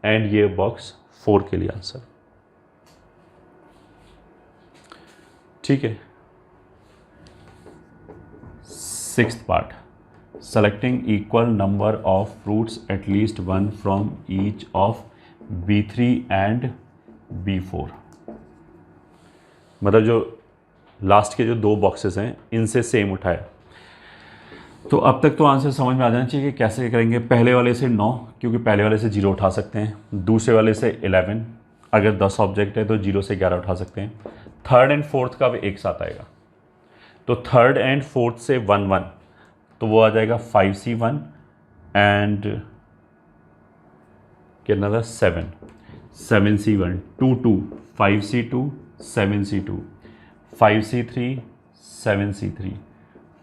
एंड ये बॉक्स 4 के लिए आंसर। ठीक है, sixth part, selecting equal number of fruits at least one from each of B3 and B4। मतलब जो लास्ट के जो 2 बॉक्सेस हैं इनसे सेम उठाया। तो अब तक तो आंसर समझ में आ जाना चाहिए कि कैसे करेंगे। पहले वाले से 9, क्योंकि पहले वाले से 0 उठा सकते हैं। दूसरे वाले से 11, अगर 10 ऑब्जेक्ट है तो 0 से 11 उठा सकते हैं। थर्ड एंड फोर्थ का भी एक साथ आएगा, तो थर्ड एंड फोर्थ से 1 1, तो वो आ जाएगा 5C1 एंड कितना था 7, 7C1, 2 2, 5C2, 7C2, 5C3, 7C3,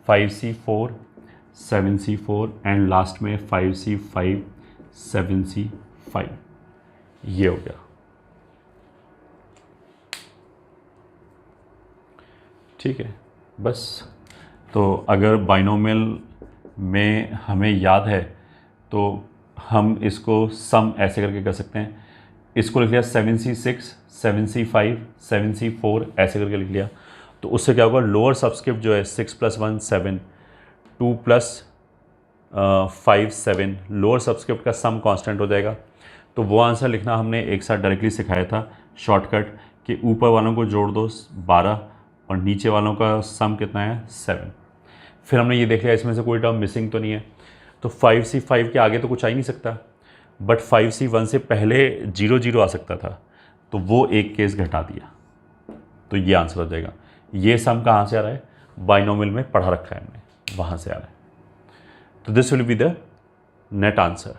5C4, 7C4 and last में 5C5, 7C5, ये हो गया। ठीक है, बस। तो अगर बाइनोमियल में हमें याद है तो हम इसको सम ऐसे करके कर सकते हैं। इसको लिख लिया 7C6, 7C5, 7C4 ऐसे करके लिख लिया, तो उससे क्या होगा, लोअर सबस्क्रिप्ट जो है 6 + 1 7, 2 + 5 7, लोअर सबस्क्रिप्ट का सम कांस्टेंट हो जाएगा। तो वो आंसर लिखना हमने एक साथ डायरेक्टली सिखाया था शॉर्टकट, कि ऊपर वालों को जोड़ दो 12 और नीचे वालों का सम कितना है 7। फिर हमने ये देख लिया इसमें से कोई टर्म मिसिंग तो नहीं है, तो 5C5 के आगे तो कुछ आ ही नहीं सकता, बट 5C1 से पहले 0 0 आ सकता था, तो वो एक केस घटा दिया, तो ये आंसर हो जाएगा। ये सम कहाँ से आ रहा है, बाइनोमियल में पढ़ा रखा है हमने, वहाँ से आ रहा है। तो this will be the net answer.